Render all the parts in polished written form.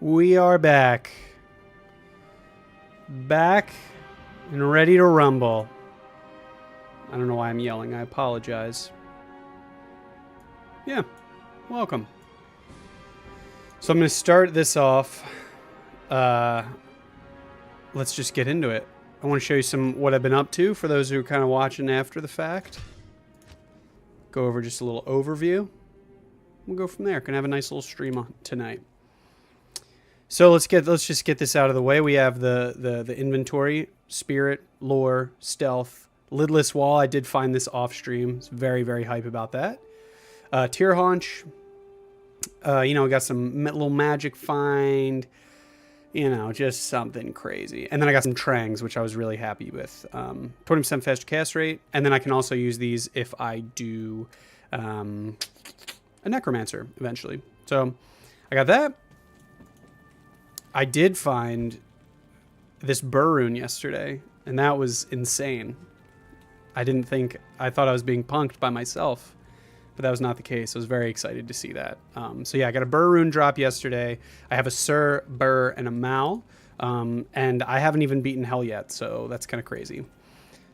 We are back. Back and ready to rumble. I don't know why I'm yelling. I apologize. Yeah, welcome. So I'm going to start this off. Let's just get into it. I want to show you some what I've been up to for those who are kind of watching after the fact. Go over just a little overview. We'll go from there. Gonna have a nice little stream on tonight. So let's just get this out of the way. We have the inventory, spirit, lore, stealth, lidless wall. I did find this off stream. It's very, very hype about that. Tier haunch. We got some little magic find. Just something crazy. And then I got some trangs, which I was really happy with. 20% faster cast rate. And then I can also use these if I do a necromancer eventually. So I got that. I did find this burr rune yesterday, and that was insane. I thought I was being punked by myself, but that was not the case. I was very excited to see that. So yeah, I got a burr rune drop yesterday. I have a Sir, Burr, and a Mal, and I haven't even beaten hell yet, so that's kind of crazy.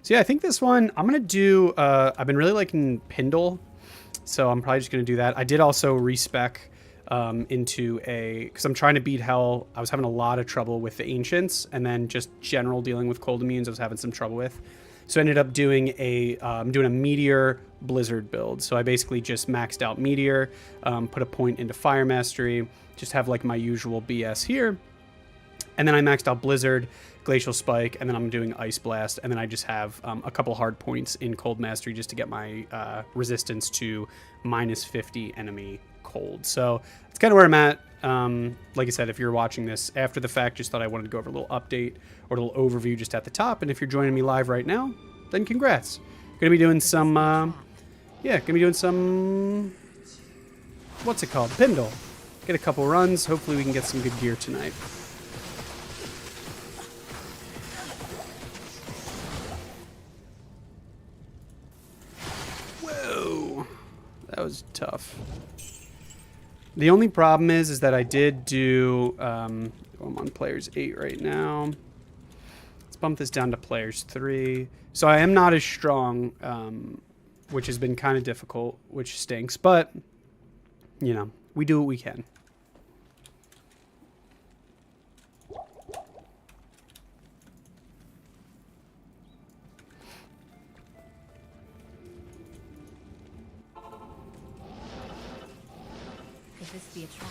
So yeah, I think this one, I'm going to do, I've been really liking Pindle, so I'm probably just going to do that. I did also respec because I'm trying to beat hell. I was having a lot of trouble with the ancients, and then just general dealing with cold immunes I was having some trouble with. So I ended up doing a meteor blizzard build. So I basically just maxed out meteor, put a point into fire mastery, just have like my usual BS here. And then I maxed out blizzard, glacial spike, and then I'm doing ice blast. And then I just have a couple hard points in cold mastery just to get my resistance to -50 enemy cold. So it's kind of where I'm at. Like I said, if you're watching this after the fact, just thought I wanted to go over a little update or a little overview just at the top. And if you're joining me live right now, then congrats. Gonna be doing some what's it called? Pindle. Get a couple runs. Hopefully we can get some good gear tonight. Whoa. That was tough. The only problem is that I did do, I'm on players 8 right now. Let's bump this down to players 3. So I am not as strong, which has been kind of difficult, which stinks, but, we do what we can. Could this be a trap?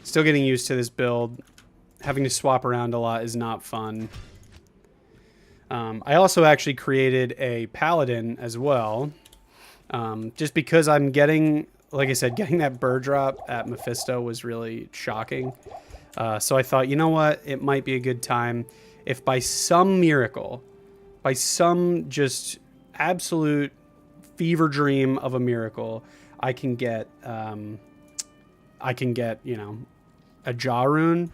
Still getting used to this build. Having to swap around a lot is not fun. I also actually created a paladin as well. Just because I'm getting, like I said, getting that bird drop at Mephisto was really shocking. So I thought, you know what? It might be a good time if by some miracle, by some just absolute fever dream of a miracle, I can get, a jaw rune,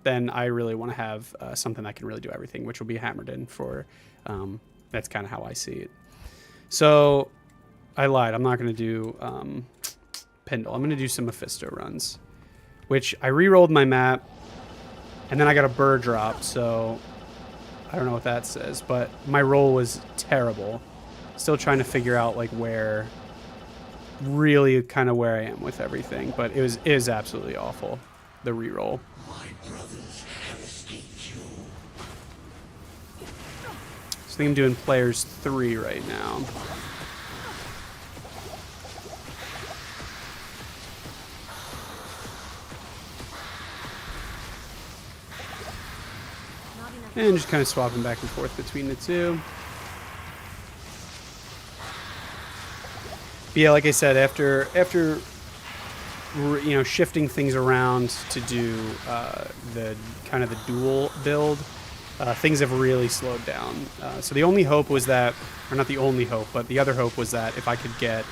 then I really want to have something that can really do everything, which will be hammered in for, that's kind of how I see it. So I lied. I'm not going to do Pindle. I'm going to do some Mephisto runs, which I re-rolled my map, and then I got a bird drop, so I don't know what that says, but my roll was terrible. Still trying to figure out like where I am with everything, but it is absolutely awful, the re-roll. My brothers have escaped you. So I think I'm doing players 3 right now. And just kind of swapping back and forth between the two. But yeah, like I said, after shifting things around to do the dual build, things have really slowed down. So the only hope was that, or not the only hope, but the other hope was that if I could get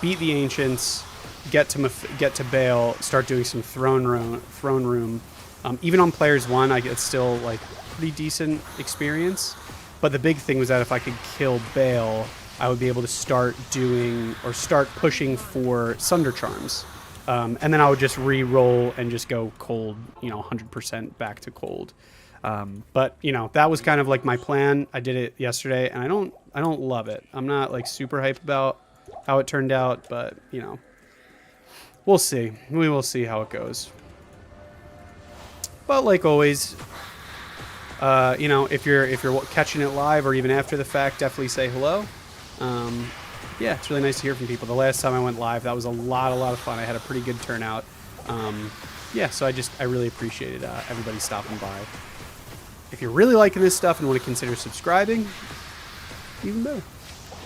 beat the ancients, get to Baal, start doing some throne room. Even on players 1, it's still like pretty decent experience. But the big thing was that if I could kill Bale, I would be able to start pushing for Sunder Charms. And then I would just re-roll and just go cold, 100% back to cold. But that was kind of like my plan. I did it yesterday, and I don't love it. I'm not like super hype about how it turned out, but we'll see. We will see how it goes. But like always, if you're catching it live or even after the fact, definitely say hello. Yeah, it's really nice to hear from people. The last time I went live, that was a lot of fun. I had a pretty good turnout. Yeah, so I really appreciated everybody stopping by. If you're really liking this stuff and want to consider subscribing, even better.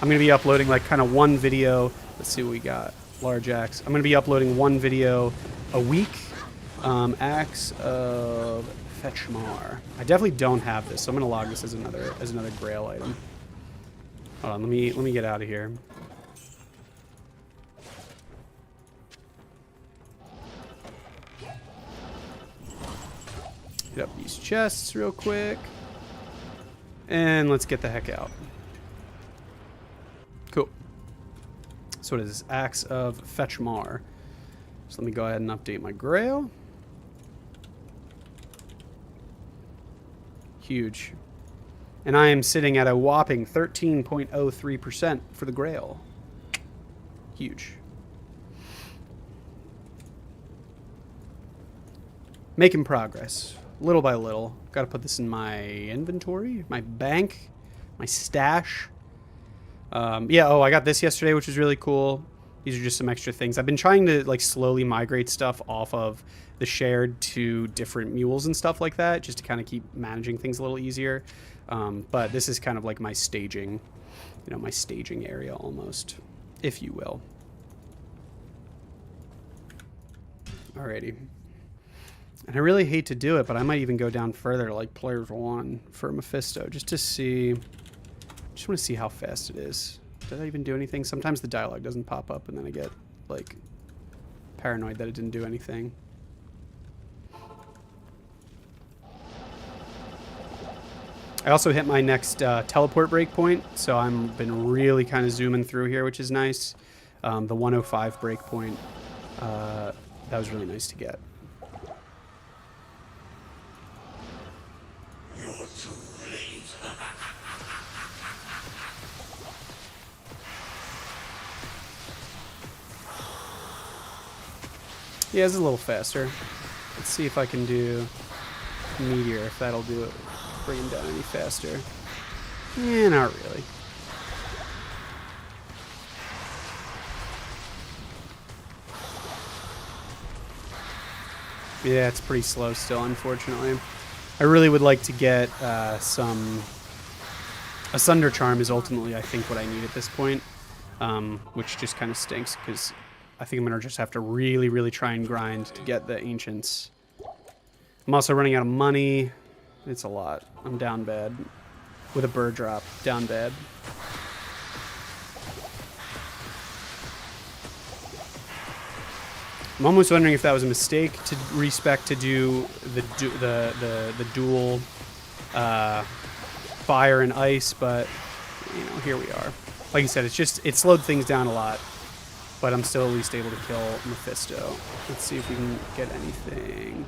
I'm going to be uploading like kind of one video. Let's see what we got. Large axe. I'm going to be uploading one video a week. Axe of Fetchmar. I definitely don't have this, so I'm going to log this as another Grail item. Hold on, let me get out of here. Hit up these chests real quick. And let's get the heck out. Cool. So what is this? Axe of Fetchmar. So let me go ahead and update my Grail. Huge. And I am sitting at a whopping 13.03% for the Grail. Huge. Making progress. Little by little. Got to put this in my inventory, my bank, my stash. Yeah, oh, I got this yesterday, which was really cool. These are just some extra things. I've been trying to like slowly migrate stuff off of the shared to different mules and stuff like that, just to kind of keep managing things a little easier. But this is kind of like my staging, my staging area almost, if you will. Alrighty. And I really hate to do it, but I might even go down further, like players 1 for Mephisto, just to see. Just want to see how fast it is. Did I even do anything? Sometimes the dialogue doesn't pop up, and then I get like paranoid that it didn't do anything. I also hit my next teleport breakpoint, so I've been really kind of zooming through here, which is nice. The 105 breakpoint, that was really nice to get. Yeah, it's a little faster. Let's see if I can do Meteor, if that'll do it. Bring him down any faster. Yeah, not really. Yeah, it's pretty slow still, unfortunately. I really would like to get a Sunder Charm is ultimately, I think, what I need at this point, which just kind of stinks because I think I'm going to just have to really try and grind to get the Ancients. I'm also running out of money. It's a lot. I'm down bad. With a bird drop. Down bad. I'm almost wondering if that was a mistake to respec to do the dual fire and ice, but here we are. Like you said, it slowed things down a lot. But I'm still at least able to kill Mephisto. Let's see if we can get anything.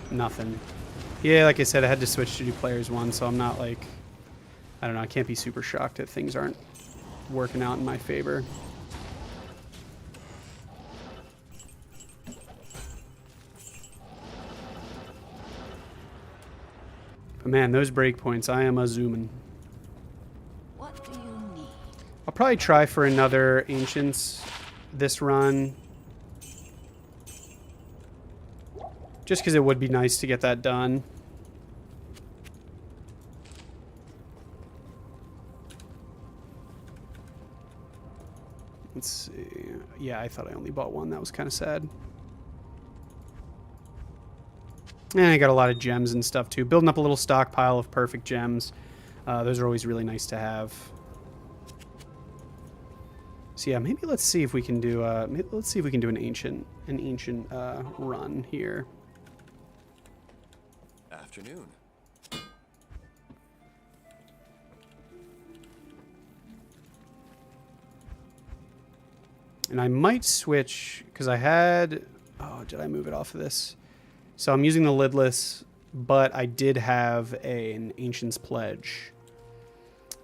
Nothing. Yeah, like I said, I had to switch to do players 1, so I'm not like... I don't know, I can't be super shocked that things aren't working out in my favor. But man, those breakpoints, I am a-zooming. What do you need? I'll probably try for another Ancients this run. Just because it would be nice to get that done. Let's see. Yeah, I thought I only bought one. That was kind of sad. And I got a lot of gems and stuff too. Building up a little stockpile of perfect gems. Those are always really nice to have. So yeah, maybe let's see if we can do an ancient run here. Afternoon. And I might switch, because I had... Oh, did I move it off of this? So I'm using the lidless, but I did have an Ancient's Pledge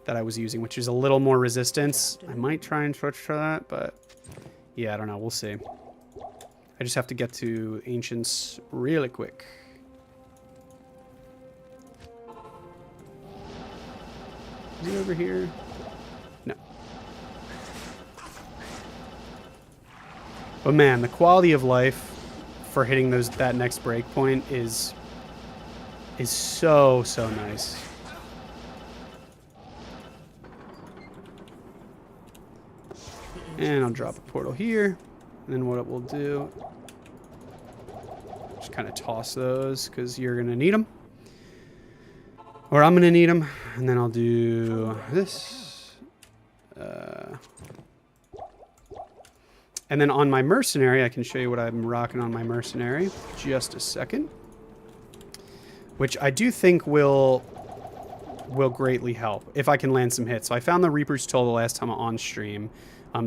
that I was using, which is a little more resistance. I might try and switch to that, but yeah, I don't know. We'll see. I just have to get to Ancients really quick. Is he over here? No. But man, the quality of life for hitting that next break point is so nice. And I'll drop a portal here. And then what it will do, just kind of toss those because you're going to need them. Or I'm going to need them. And then I'll do this. And then on my mercenary, I can show you what I'm rocking on my mercenary. Just a second. Which I do think will greatly help if I can land some hits. So I found the Reaper's Toll the last time on stream.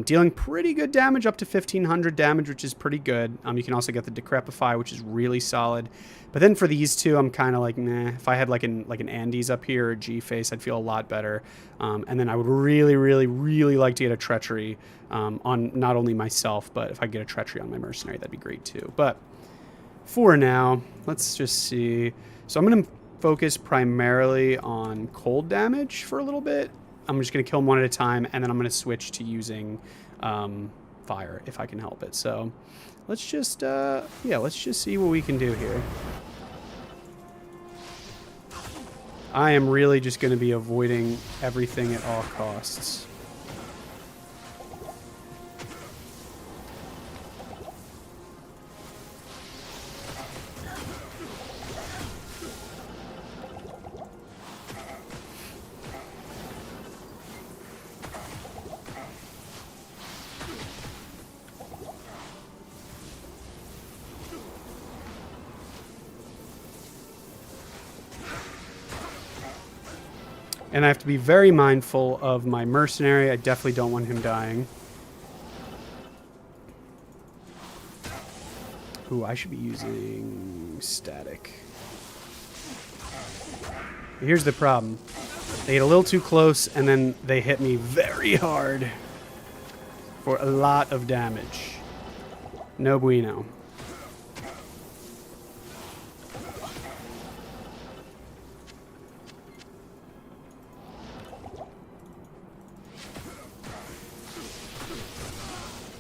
Dealing pretty good damage, up to 1,500 damage, which is pretty good. You can also get the Decrepify, which is really solid. But then for these two, I'm kind of like, nah. If I had like an Andes up here or G-Face, I'd feel a lot better. And then I would really like to get a Treachery on not only myself, but if I get a Treachery on my Mercenary, that'd be great too. But for now, let's just see. So I'm going to focus primarily on cold damage for a little bit. I'm just going to kill them one at a time, and then I'm going to switch to using fire if I can help it. So let's just, let's just see what we can do here. I am really just going to be avoiding everything at all costs. And I have to be very mindful of my mercenary. I definitely don't want him dying. Ooh, I should be using static. Here's the problem. They get a little too close, and then they hit me very hard for a lot of damage. No bueno.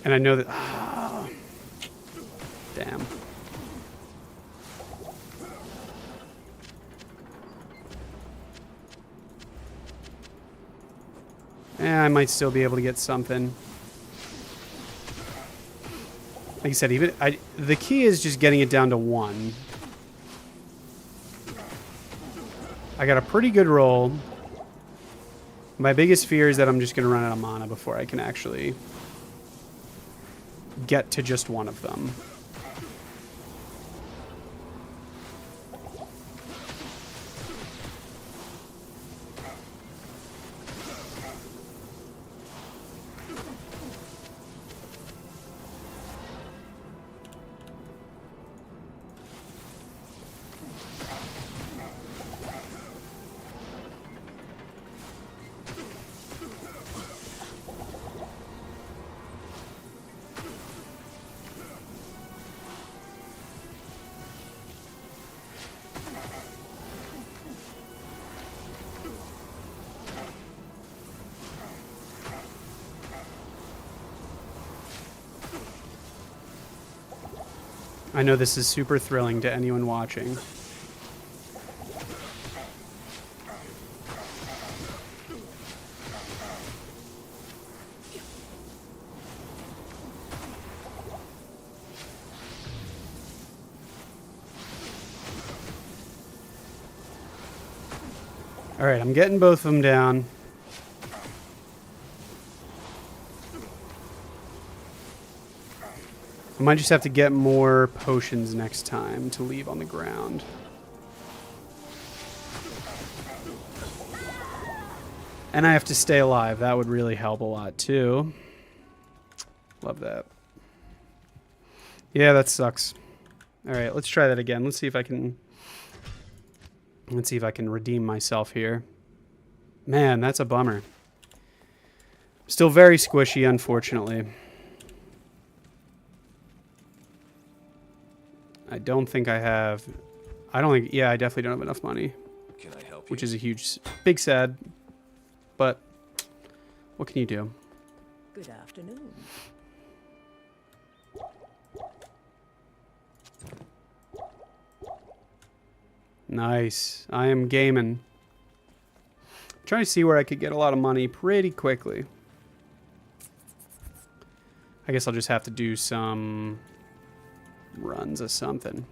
And I know that... Oh, damn. I might still be able to get something. Like I said, the key is just getting it down to 1. I got a pretty good roll. My biggest fear is that I'm just going to run out of mana before I can actually get to just one of them. I know this is super thrilling to anyone watching. All right, I'm getting both of them down. I might just have to get more potions next time to leave on the ground. And I have to stay alive. That would really help a lot too. Love that. Yeah, that sucks. All right, let's try that again. Let's see if I can redeem myself here. Man, that's a bummer. Still very squishy, unfortunately. I don't think I have... Yeah, I definitely don't have enough money. Can I help you? Which is a huge... Big sad. But what can you do? Good afternoon. Nice. I am gaming. Trying to see where I could get a lot of money pretty quickly. I guess I'll just have to do some runs of something.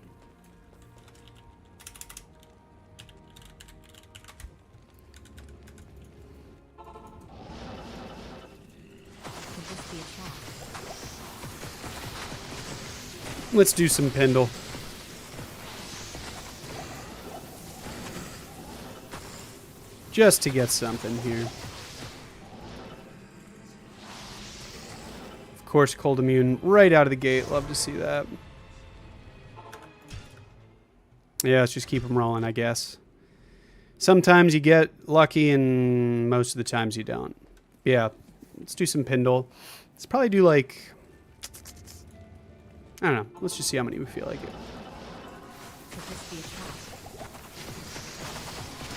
Could this be a trap? Let's do some Pendle. Just to get something here. Of course, cold immune right out of the gate. Love to see that. Yeah, let's just keep them rolling, I guess. Sometimes you get lucky, and most of the times you don't. Yeah, let's do some Pendle. Let's probably do like... I don't know. Let's just see how many we feel like it. Could this be a trap?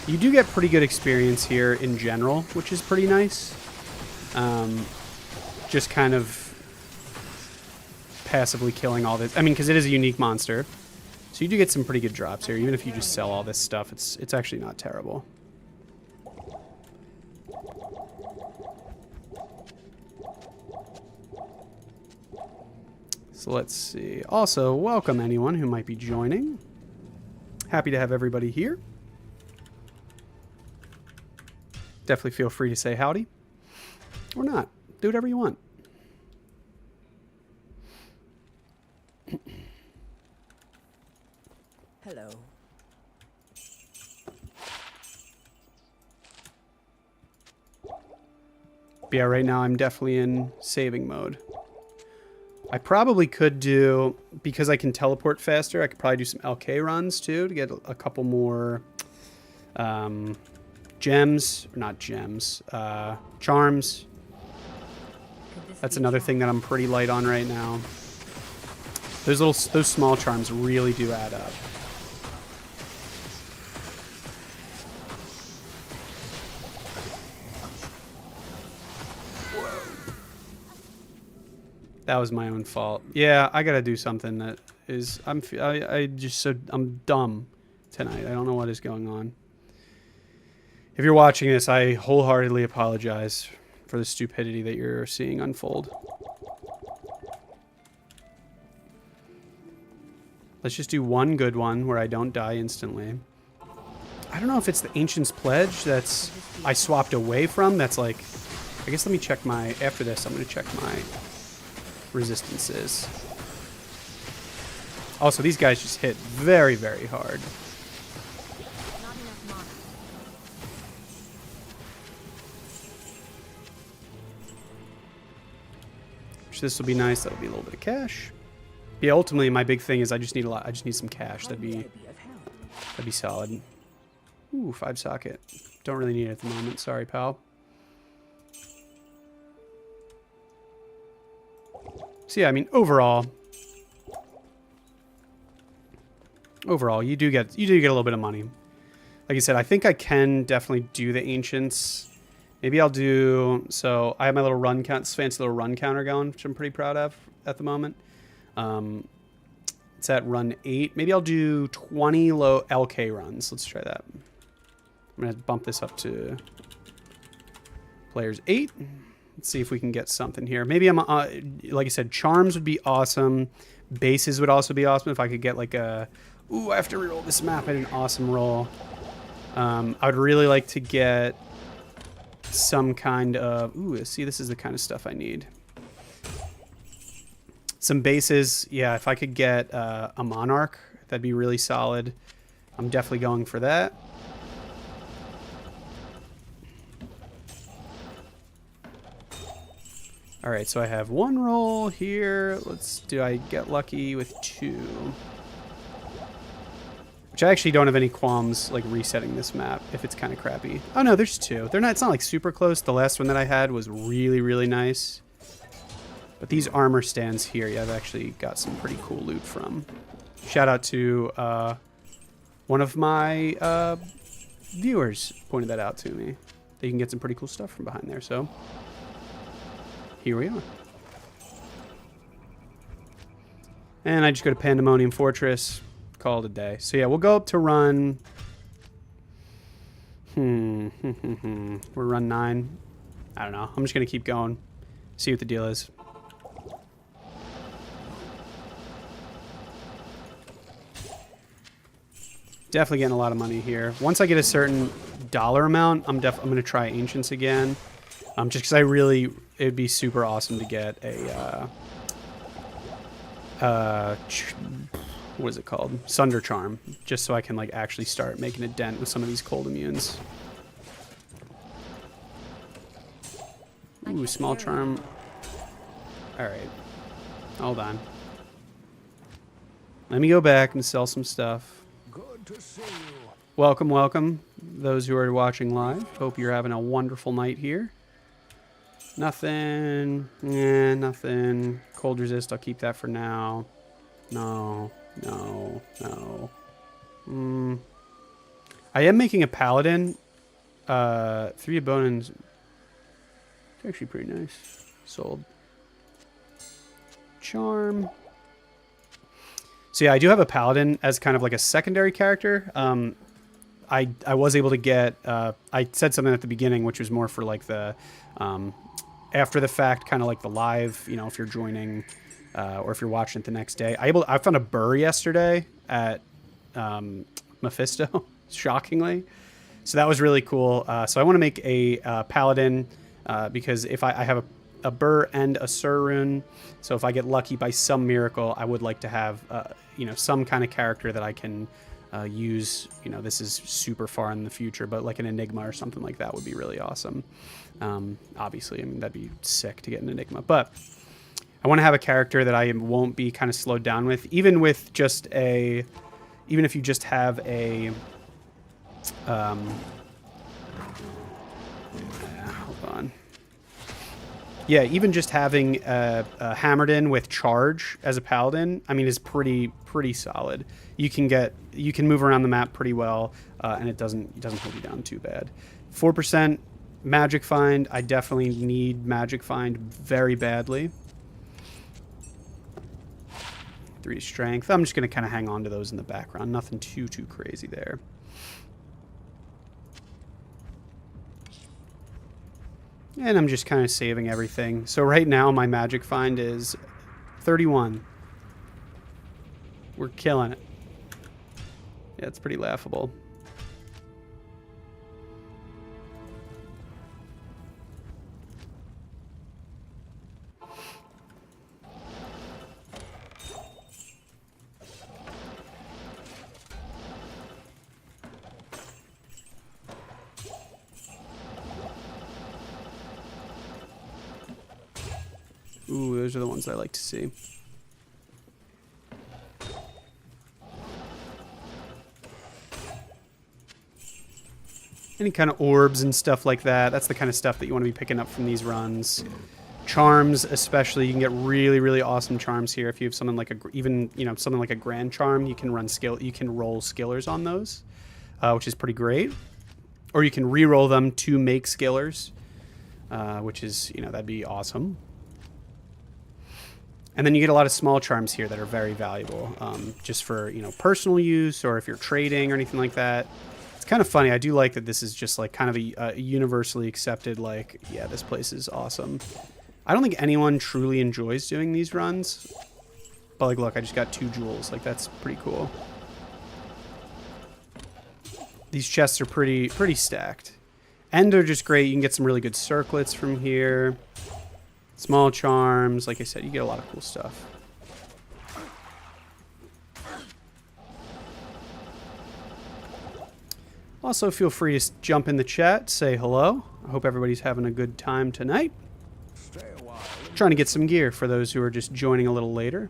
You do get pretty good experience here in general, which is pretty nice. Just kind of passively killing all this. I mean, because it is a unique monster. So you do get some pretty good drops here. Even if you just sell all this stuff, it's actually not terrible. So let's see. Also, welcome anyone who might be joining. Happy to have everybody here. Definitely feel free to say howdy. Or not. Do whatever you want. Hello. But yeah, right now I'm definitely in saving mode. I probably could do, because I can teleport faster, I could probably do some LK runs too to get a couple more gems, or not gems, charms. That's another thing that I'm pretty light on right now. Those small charms really do add up. That was my own fault. Yeah, I gotta do something that is. I'm dumb tonight. I don't know what is going on. If you're watching this, I wholeheartedly apologize for the stupidity that you're seeing unfold. Let's just do one good one where I don't die instantly. I don't know if it's the Ancient's Pledge that's I swapped away from. That's like, I guess let me check my, after this, I'm going to check my resistances. Also, these guys just hit very, very hard. Not enough mana. This will be nice. That'll be a little bit of cash. Yeah, ultimately, my big thing is I just need a lot. I just need some cash. That'd be solid. Ooh, 5 socket. Don't really need it at the moment. Sorry, pal. So yeah, I mean, overall, you do get a little bit of money. Like I said, I think I can definitely do the Ancients. Maybe I'll do, so I have my little run count, fancy little run counter going, which I'm pretty proud of at the moment. It's at run 8. Maybe I'll do 20 low LK runs. Let's try that. I'm going to bump this up to players 8. Let's see if we can get something here. Maybe I'm, like I said, charms would be awesome. Bases would also be awesome if I could get like a, ooh, I have to reroll this map. I had an awesome roll. I would really like to get some kind of, ooh, see, this is the kind of stuff I need. Some bases, yeah, if I could get a Monarch, that'd be really solid. I'm definitely going for that. All right, so I have 1 roll here. Do I get lucky with 2? Which I actually don't have any qualms like resetting this map if it's kind of crappy. Oh no, there's 2. They're not. It's not like super close. The last one that I had was really, really nice. But these armor stands here, yeah, I've actually got some pretty cool loot from. Shout out to one of my viewers pointed that out to me. That you can get some pretty cool stuff from behind there. So here we are. And I just go to Pandemonium Fortress. Call it a day. So yeah, we'll go up to run. We're run 9. I don't know. I'm just gonna keep going. See what the deal is. Definitely getting a lot of money here. Once I get a certain dollar amount, I'm gonna try Ancients again. Just because it'd be super awesome to get a what is it called? Sunder Charm, just so I can like actually start making a dent with some of these cold immunes. Ooh, small charm. All right, hold on. Let me go back and sell some stuff. Good to see you. Welcome, welcome, those who are watching live. Hope you're having a wonderful night here. Nothing. Nothing. Cold resist, I'll keep that for now. No. I am making a paladin. 3 of Bonan's. It's actually pretty nice. Sold. Charm. So yeah, I do have a paladin as kind of like a secondary character. I was able to get. I said something at the beginning, which was more for like the after the fact, kind of like the live. You know, if you're joining. Or if you're watching it the next day. I found a burr yesterday at Mephisto, shockingly. So that was really cool. So I want to make a paladin because if I have a burr and a Sur rune, so if I get lucky by some miracle, I would like to have some kind of character that I can use. You know, this is super far in the future, but like an Enigma or something like that would be really awesome. Obviously, I mean, that'd be sick to get an Enigma, but I want to have a character that I won't be kind of slowed down with, even if you just have a, hold on. Yeah, even just having a Hammerden with charge as a paladin, I mean, is pretty solid. You can move around the map pretty well, and it doesn't hold you down too bad. 4% magic find. I definitely need magic find very badly. 3 strength. I'm just going to kind of hang on to those in the background. Nothing too crazy there. And I'm just kind of saving everything. So right now my magic find is 31. We're killing it. Yeah, it's pretty laughable. Ooh, those are the ones I like to see. Any kind of orbs and stuff like that. That's the kind of stuff that you want to be picking up from these runs. Charms, especially, you can get really awesome charms here. If you have something like something like a grand charm, you can roll skillers on those, which is pretty great. Or you can re-roll them to make skillers, which is that'd be awesome. And then you get a lot of small charms here that are very valuable, just for personal use or if you're trading or anything like that. It's kind of funny. I do like that this is just like kind of a universally accepted, like, yeah, this place is awesome. I don't think anyone truly enjoys doing these runs, but like, look, I just got 2 jewels. Like, that's pretty cool. These chests are pretty stacked, and they're just great. You can get some really good circlets from here. Small charms, like I said, you get a lot of cool stuff. Also, feel free to jump in the chat, say hello. I hope everybody's having a good time tonight. Stay a while. Trying to get some gear for those who are just joining a little later.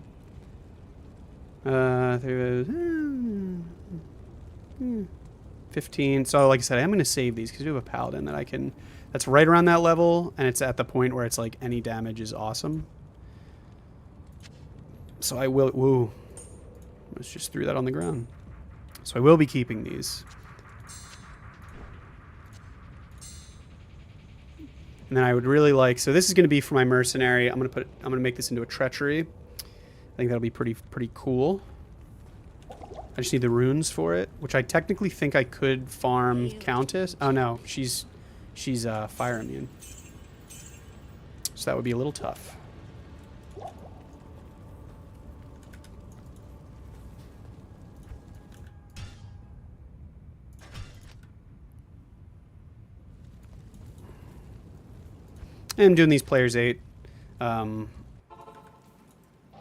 15. So like I said, I'm going to save these because I do have a paladin that I can... That's right around that level, and it's at the point where it's like any damage is awesome. So I will... Woo. Let's just threw that on the ground. So I will be keeping these. And then I would really like... So this is going to be for my mercenary. I'm going to make this into a treachery. I think that'll be pretty cool. I just need the runes for it, which I technically think I could farm Countess. Oh no, she's fire immune. So that would be a little tough. And I'm doing these players 8.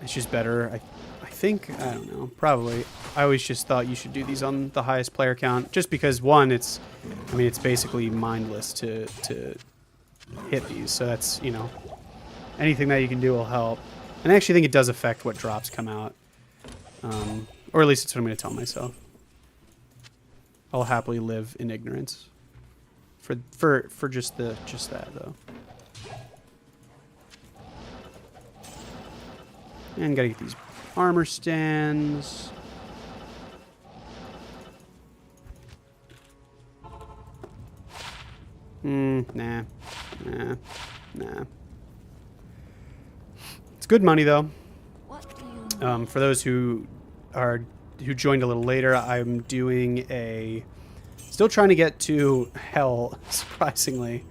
It's just better. I think, I don't know, probably. I always just thought you should do these on the highest player count, just because one, it's basically mindless to hit these. So that's, you know, anything that you can do will help. And I actually think it does affect what drops come out, or at least it's what I'm going to tell myself. I'll happily live in ignorance for just that though. And gotta get these armor stands. Nah. It's good money though. For those who joined a little later, I'm doing still trying to get to hell, surprisingly.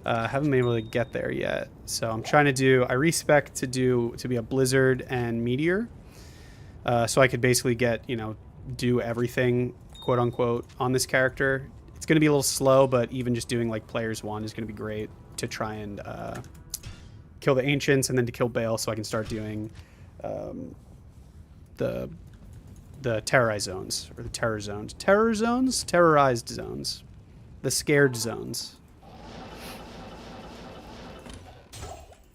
Haven't been able to get there yet. So I'm trying to do, I respec to be a blizzard and meteor. So I could basically get, you know, do everything, quote unquote, on this character. It's going to be a little slow, but even just doing like players 1 is going to be great to try and kill the ancients and then to kill Baal, so I can start doing the terrorized zones, or the terrorized zones, the scared zones.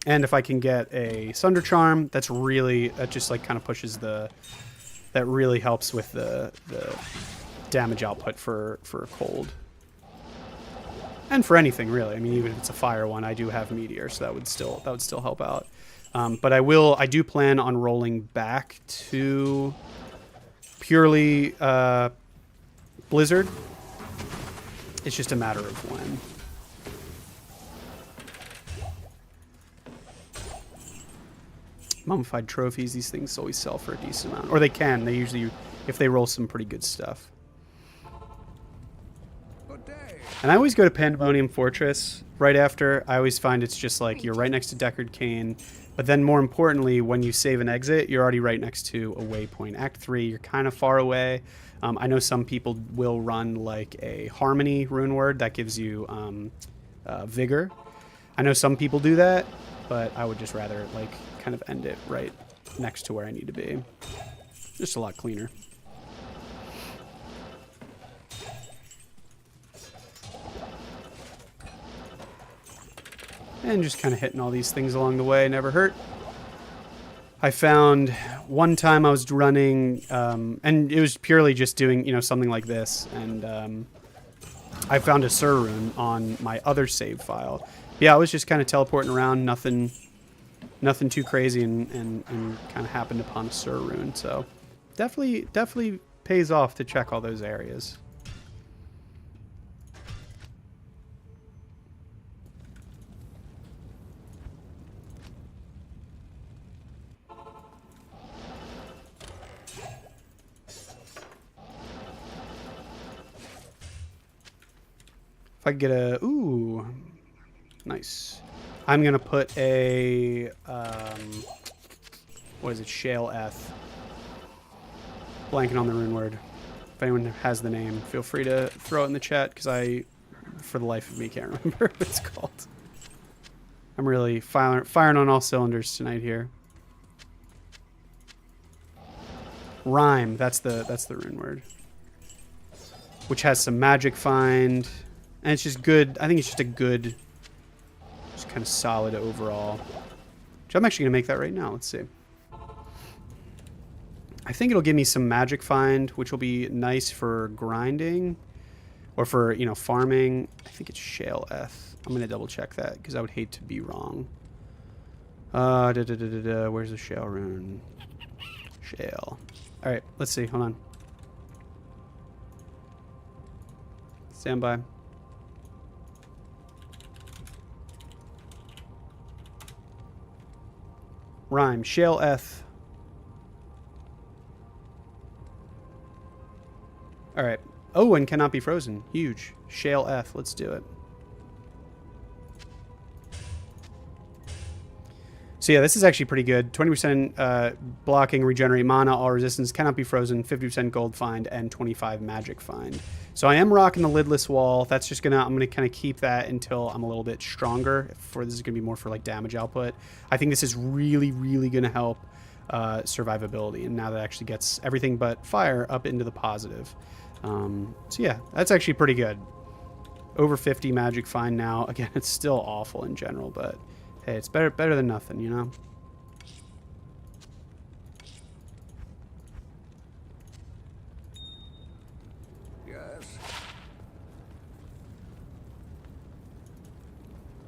And if I can get a Sunder Charm, that just like kind of pushes that really helps with the damage output for cold. And for anything really. I mean, even if it's a fire one, I do have meteor, so that would still help out. But I do plan on rolling back to purely blizzard. It's just a matter of when. Mummified trophies, these things always sell for a decent amount. Or they can. They usually, if they roll some pretty good stuff. And I always go to Pandemonium Fortress right after. I always find it's just like you're right next to Deckard Cain. But then more importantly, when you save and exit, you're already right next to a waypoint. Act 3, you're kind of far away. I know some people will run like a Harmony rune word that gives you Vigor. I know some people do that, but I would just rather like kind of end it right next to where I need to be. Just a lot cleaner. And just kind of hitting all these things along the way never hurt. I found one time I was running, and it was purely just doing, you know, something like this, and I found a Sur rune on my other save file. Yeah, I was just kind of teleporting around, nothing too crazy, and kind of happened upon a Sur rune. So definitely pays off to check all those areas. If I could get a... Ooh. Nice. I'm going to put a... what is it? Shale Eth. Blanking on the rune word. If anyone has the name, feel free to throw it in the chat, because I, for the life of me, can't remember what it's called. I'm really firing on all cylinders tonight here. Rhyme. That's the rune word. Which has some magic find... And it's just good. I think it's just a good, just kind of solid overall Which I'm actually going to make that right now. Let's see. I think it'll give me some magic find, which will be nice for grinding or for, you know, farming. I think it's shale eth. I'm going to double check that because I would hate to be wrong. Where's the shale rune? Shale. All right, let's see. Hold on. Stand by. Rhyme. Shale eth. All right. Oh, and cannot be frozen. Huge. Shale eth. Let's do it. So yeah, this is actually pretty good. 20% blocking, regenerate mana, all resistance, cannot be frozen, 50% gold find, and 25 magic find. So I am rocking the lidless wall. That's just I'm gonna kind of keep that until I'm a little bit stronger. This is gonna be more for like damage output. I think this is really, really gonna help survivability. And now that actually gets everything but fire up into the positive. So yeah, that's actually pretty good. Over 50 magic find now. Again, it's still awful in general, but hey, it's better than nothing, you know? Yes.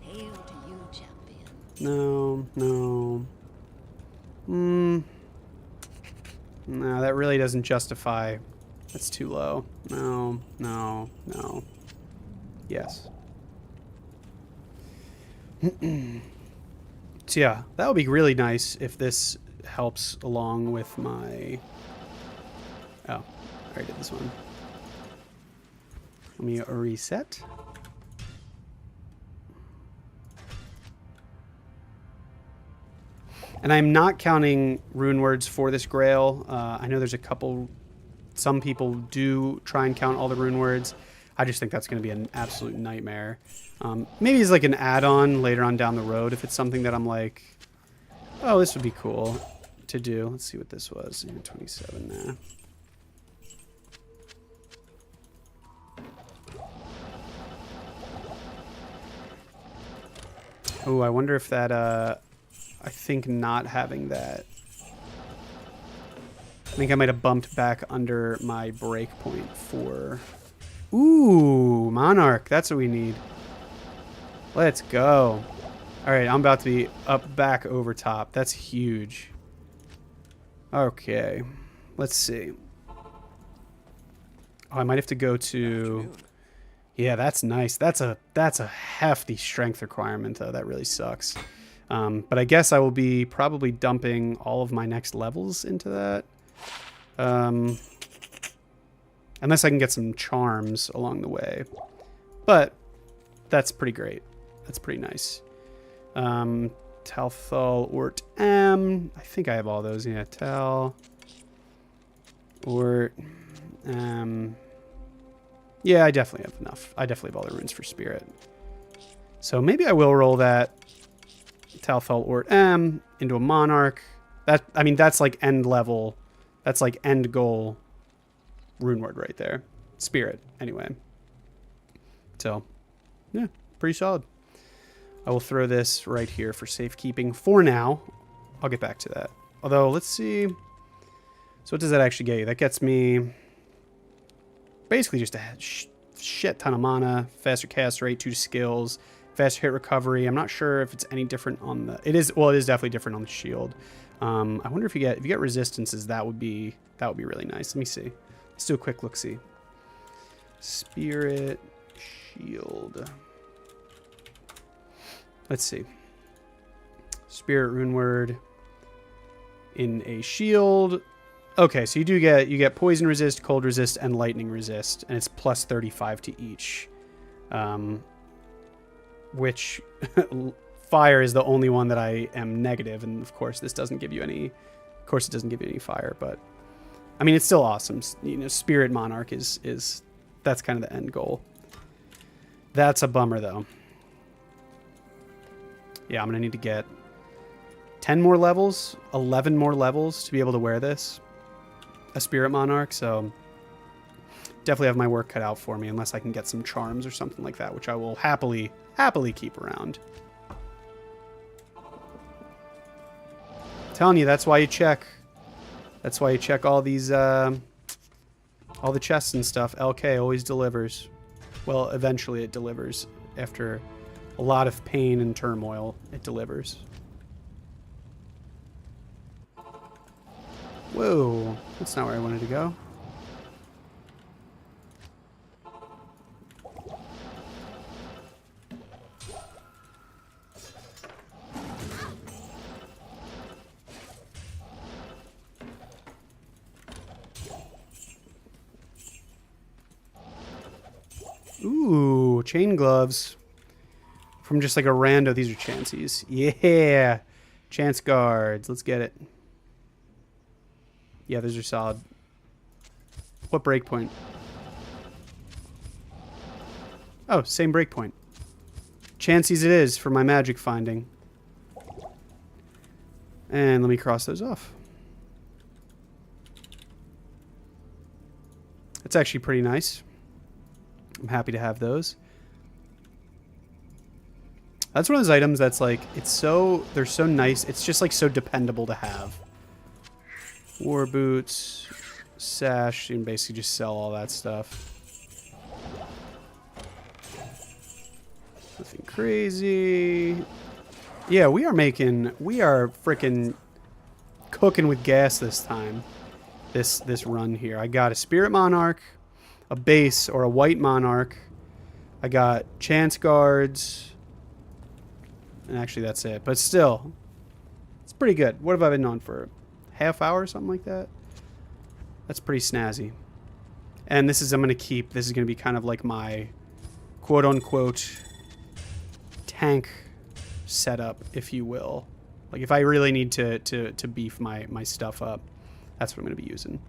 Hail to you, champion. No. No, that really doesn't justify. That's too low. No. Yes. So yeah, that would be really nice if this helps along with my... Oh, I already did this one. Let me reset. And I'm not counting rune words for this Grail. I know there's some people do try and count all the rune words. I just think that's going to be an absolute nightmare. Maybe it's like an add-on later on down the road if it's something that I'm like, oh, this would be cool to do. Let's see what this was. 27 now. Oh, I wonder if that, I think not having that. I think I might have bumped back under my breakpoint for... Ooh, Monarch. That's what we need. Let's go. All right, I'm about to be up back over top. That's huge. Okay. Let's see. Oh, I might have to go to... Yeah, that's nice. That's a hefty strength requirement, though. That really sucks. But I guess I will be probably dumping all of my next levels into that. Unless I can get some charms along the way. But that's pretty great. That's pretty nice. Talthal, Ort, I think I have all those. Yeah, Tal, Ort, yeah, I definitely have enough. I definitely have all the runes for Spirit. So maybe I will roll that Talthal, Ort, into a Monarch. I mean, that's like end level. That's like end goal rune word right there. Spirit, anyway. So, yeah, pretty solid. I will throw this right here for safekeeping for now. I'll get back to that. Although, let's see. So what does that actually get you? That gets me basically just a shit ton of mana, faster cast rate, 2 skills, faster hit recovery. I'm not sure if it's any different on the... It is definitely different on the shield. I wonder if you get resistances, that would be really nice. Let me see. Let's do a quick look-see. Spirit shield. Let's see. Spirit rune word in a shield. Okay, so you get poison resist, cold resist, and lightning resist, and it's plus 35 to each. Which fire is the only one that I am negative, and of course this doesn't give you any. Of course it doesn't give you any fire, but I mean it's still awesome. You know, Spirit Monarch is that's kind of the end goal. That's a bummer though. Yeah, I'm gonna need to get 10 more levels, 11 more levels to be able to wear this. A Spirit Monarch, so definitely have my work cut out for me unless I can get some charms or something like that, which I will happily keep around. telling you, that's why you check. That's why you check all these, all the chests and stuff. LK always delivers. Well, eventually it delivers. After a lot of pain and turmoil, it delivers. Whoa, that's not where I wanted to go. Ooh, chain gloves. From just like a rando. These are chances. Yeah. Chance guards. Let's get it. Yeah, those are solid. What breakpoint? Oh, same breakpoint. Chances it is for my magic finding. And let me cross those off. It's actually pretty nice. I'm happy to have those. That's one of those items that's like, they're so nice. It's just like so dependable to have. War boots, sash, you can basically just sell all that stuff. Nothing crazy. Yeah, we are freaking cooking with gas this time. This run here. I got a Spirit Monarch, a base or a White Monarch. I got Chance Guards. And actually that's it. But still, it's pretty good. What have I been on for? Half hour or something like that? That's pretty snazzy. And this is, I'm going to keep, this is going to be kind of like my quote unquote tank setup, if you will. Like if I really need to beef my stuff up, that's what I'm going to be using.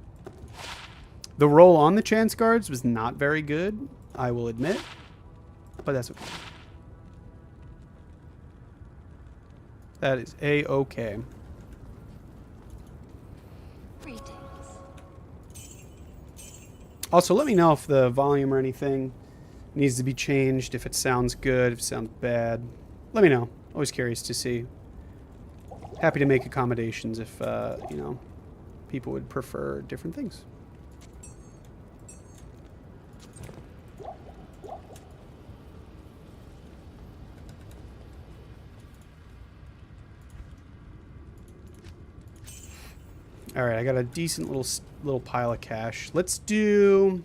The roll on the Chance Guards was not very good, I will admit. But that's okay. That is A-okay. Greetings. Also, let me know if the volume or anything needs to be changed, if it sounds good, if it sounds bad. Let me know. Always curious to see. Happy to make accommodations if, you know, people would prefer different things. All right, I got a decent little pile of cash. Let's do.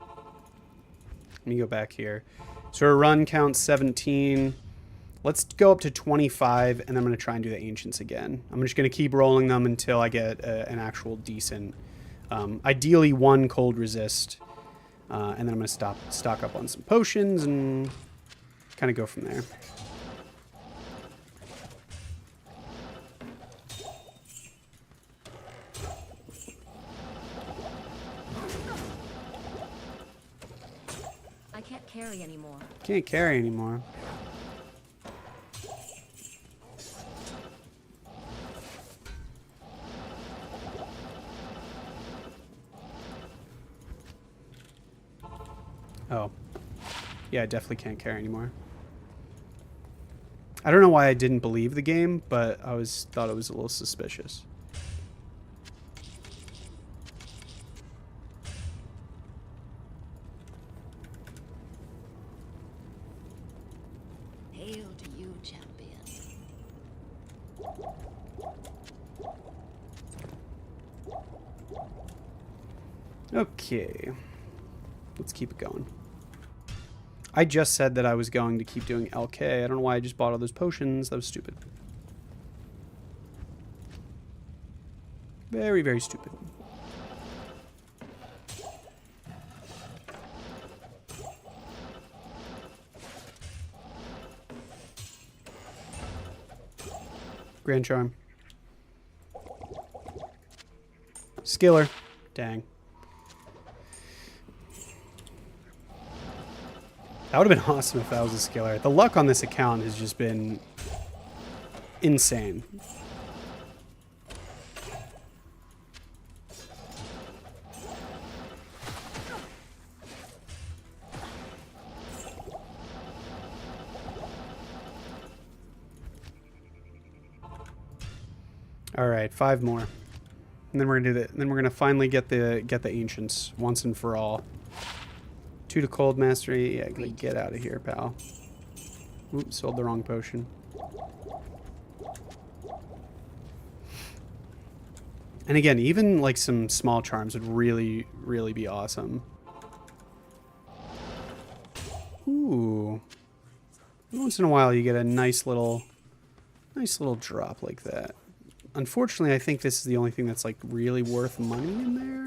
Let me go back here. So our run counts 17. Let's go up to 25, and then I'm going to try and do the ancients again. I'm just going to keep rolling them until I get an actual decent, ideally one cold resist, and then I'm going to stock up on some potions and kind of go from there. I can't carry anymore. Can't carry anymore. Oh. Yeah, I definitely can't carry anymore. I don't know why I didn't believe the game, but I thought it was a little suspicious. Hail to you, champion. Okay. Let's keep it going. I just said that I was going to keep doing LK. I don't know why I just bought all those potions. That was stupid. Very, very stupid. Grand Charm. Skiller. Dang. That would have been awesome if that was a skiller. The luck on this account has just been insane. All right, 5 more, and then we're gonna do that. Then we're gonna finally get the ancients once and for all. 2 to cold mastery. Yeah, get out of here, pal. Oops, sold the wrong potion. And again, even like some small charms would really, really be awesome. Ooh. Once in a while you get a nice little drop like that. Unfortunately, I think this is the only thing that's like really worth money in there.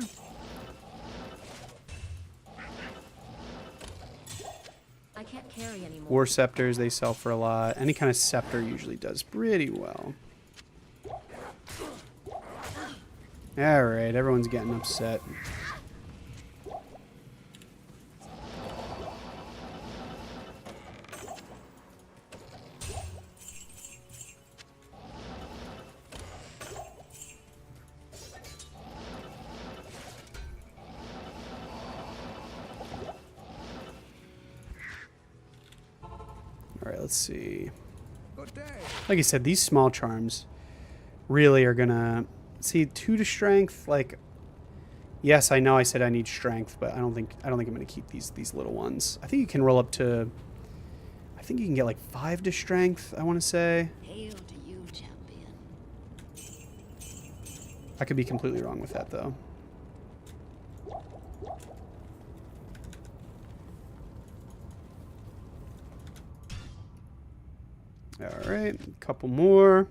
I can't carry anymore. War scepters, they sell for a lot. Any kind of scepter usually does pretty well. Alright, everyone's getting upset. Alright, let's see. Good day. Like I said, these small charms really are gonna... See, 2 to strength, like... Yes, I know I said I need strength, but I don't think I'm gonna keep these little ones. I think you can roll up to... I think you can get like 5 to strength, I want to say. Hail to you, champion. I could be completely wrong with that, though. Alright, a couple more.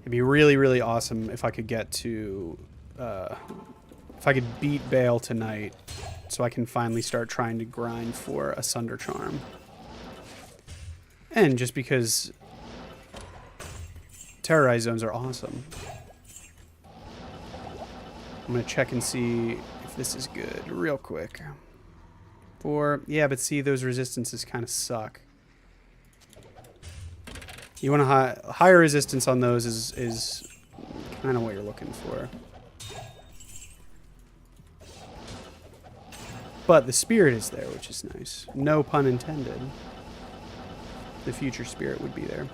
It'd be really, really awesome if I could get to... if I could beat Bale tonight, so I can finally start trying to grind for a Sunder Charm. And just because Terrorize Zones are awesome. I'm going to check and see if this is good real quick. Yeah, but see, those resistances kind of suck. You want a higher resistance on those is kind of what you're looking for. But the spirit is there, which is nice. No pun intended. The future spirit would be there.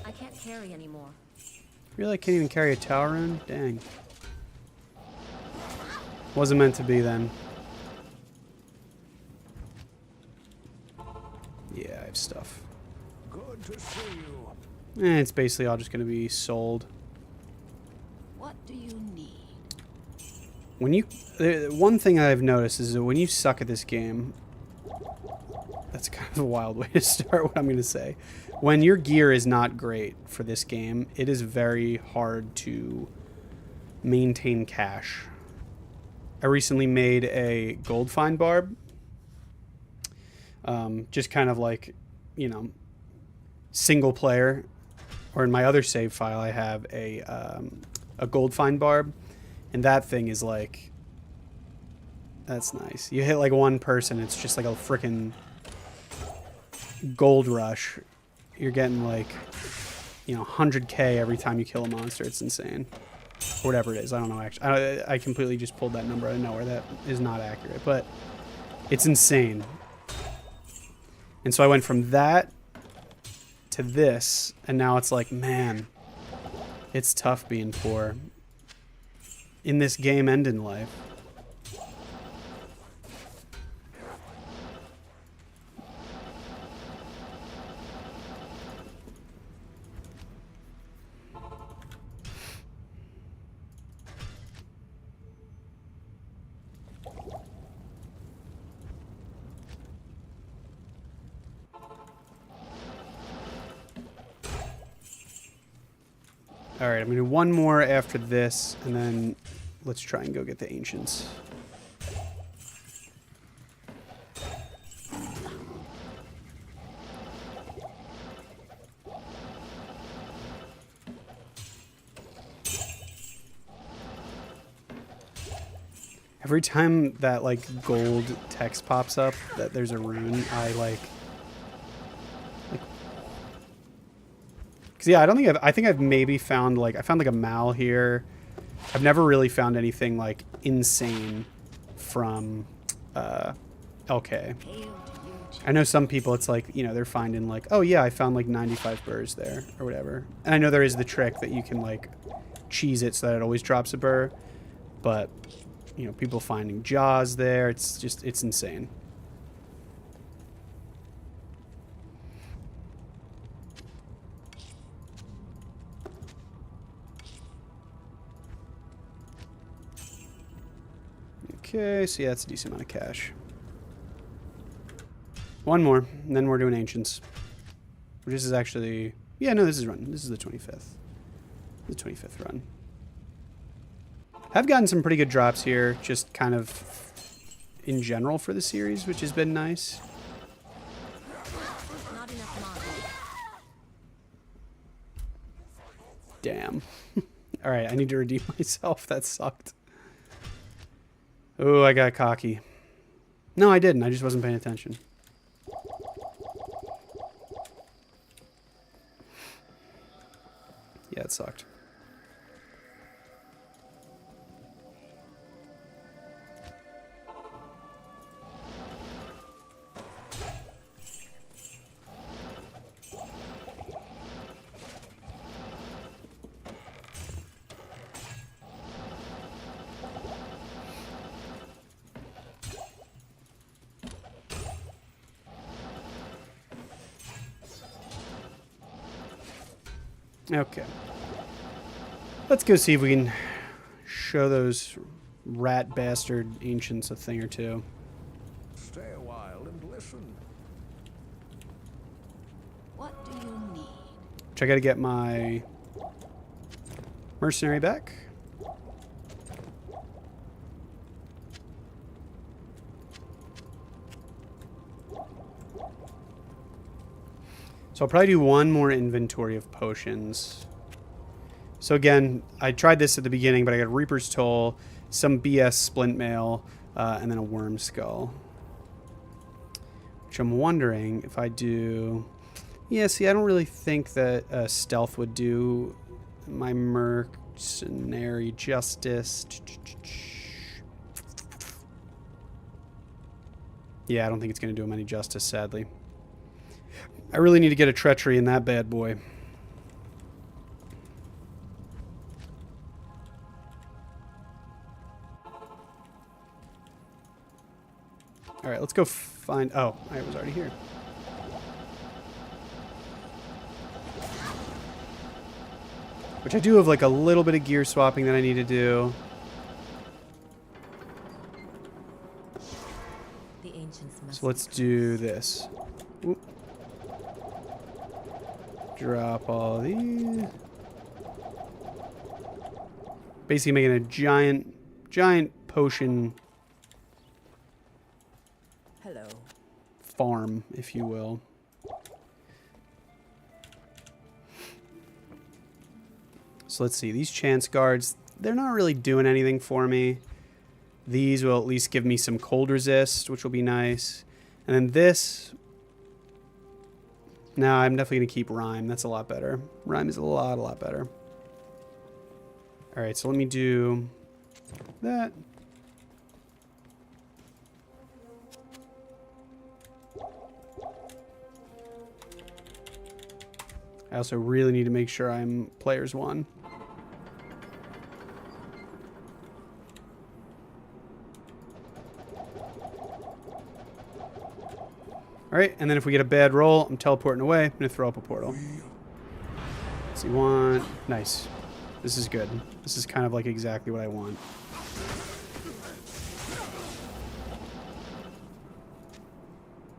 I can't carry anymore. Really? I can't even carry a tower rune? Dang. Wasn't meant to be then. Yeah, I have stuff. Good to see you. It's basically all just going to be sold. What do you need? When you... one thing I've noticed is that when you suck at this game... That's kind of a wild way to start what I'm going to say. When your gear is not great for this game, it is very hard to maintain cash. I recently made a gold find barb. Just kind of like, you know, single player. Or in my other save file, I have a gold find barb. And that thing is like... That's nice. You hit like one person, it's just like a freaking gold rush. You're getting like, you know, 100k every time you kill a monster. It's insane. Or whatever it is. I don't know, actually. I completely just pulled that number out of nowhere. That is not accurate. But it's insane. And so I went from that to this. And now it's like, man, it's tough being poor. In this game and in life. Alright, I'm going to do one more after this, and then let's try and go get the Ancients. Every time that like gold text pops up that there's a rune, I like cuz yeah, I think I've maybe found like I found like a mal here. I've never really found anything like insane from LK. Hail to you, I know some people it's like, you know, they're finding like, oh yeah, I found like 95 burrs there or whatever. And I know there is the trick that you can like cheese it so that it always drops a burr, but you know, people finding jaws there, it's insane. Okay, so yeah, that's a decent amount of cash. One more, and then we're doing Ancients. Which is actually... Yeah, no, this is run. This is the 25th. The 25th run. I've gotten some pretty good drops here, just kind of in general for the series, which has been nice. not enough mana. Damn. Alright, I need to redeem myself. That sucked. Oh, I got cocky. No, I didn't. I just wasn't paying attention. Yeah, it sucked. Okay. Let's go see if we can show those rat bastard ancients a thing or two. Stay a while and listen. What do you need? Which I gotta get my mercenary back. So I'll probably do one more inventory of potions. So again, I tried this at the beginning, but I got Reaper's Toll, some BS Splint Mail, and then a Worm Skull. Which I'm wondering if I do... Yeah, see, I don't really think that Stealth would do my Mercenary justice. Yeah, I don't think it's going to do him any justice, sadly. I really need to get a Treachery in that bad boy. Alright, let's go find... Oh, I was already here. Which I do have like a little bit of gear swapping that I need to do. The ancients must So let's do this. Oop. Drop all these. Basically making a giant potion Hello. farm, if you will. So let's see. These chance guards, they're not really doing anything for me. These will at least give me some cold resist, which will be nice. And then this... No, I'm definitely going to keep Rhyme. That's a lot better. Rhyme is a lot better. Alright, so let me do that. I also really need to make sure I'm players 1. Alright, and then if we get a bad roll, I'm teleporting away. I'm going to throw up a portal. So you want... Nice. This is good. This is kind of like exactly what I want.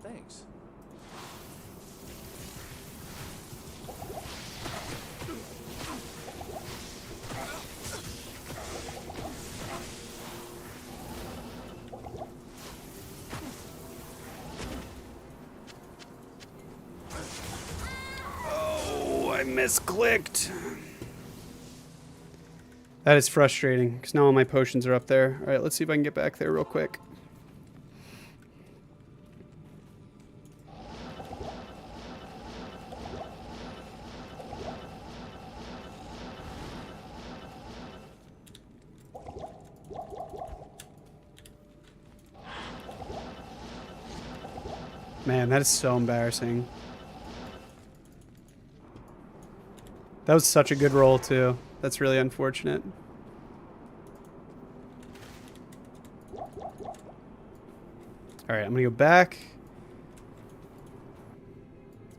Thanks. I misclicked. That is frustrating, because now all my potions are up there. All right, let's see if I can get back there real quick. Man, that is so embarrassing. That was such a good roll, too. That's really unfortunate. Alright, I'm gonna go back.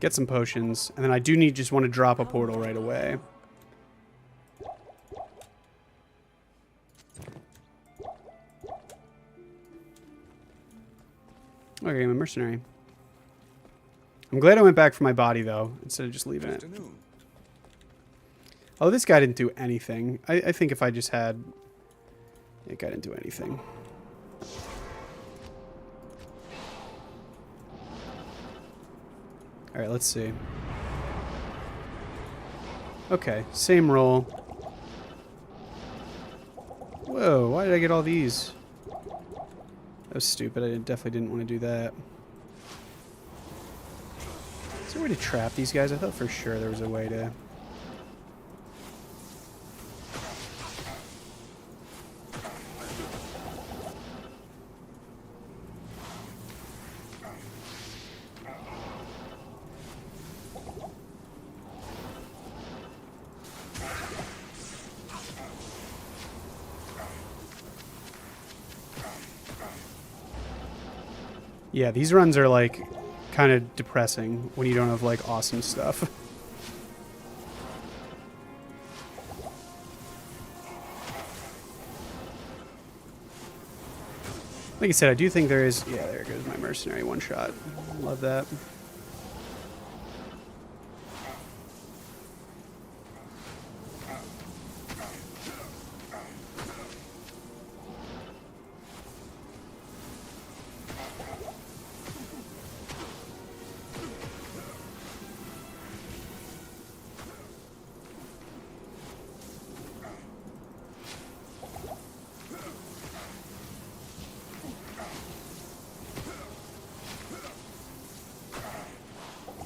Get some potions. And then I do just want to drop a portal right away. Okay, I'm a mercenary. I'm glad I went back for my body, though, instead of just leaving it. Oh, this guy didn't do anything. I think if I just had... That guy didn't do anything. Alright, let's see. Okay, same roll. Whoa, why did I get all these? That was stupid. I definitely didn't want to do that. Is there a way to trap these guys? I thought for sure there was a way to... Yeah, these runs are like kind of depressing when you don't have like awesome stuff. Like I said, I do think there is... Yeah, there goes my mercenary one shot. Love that.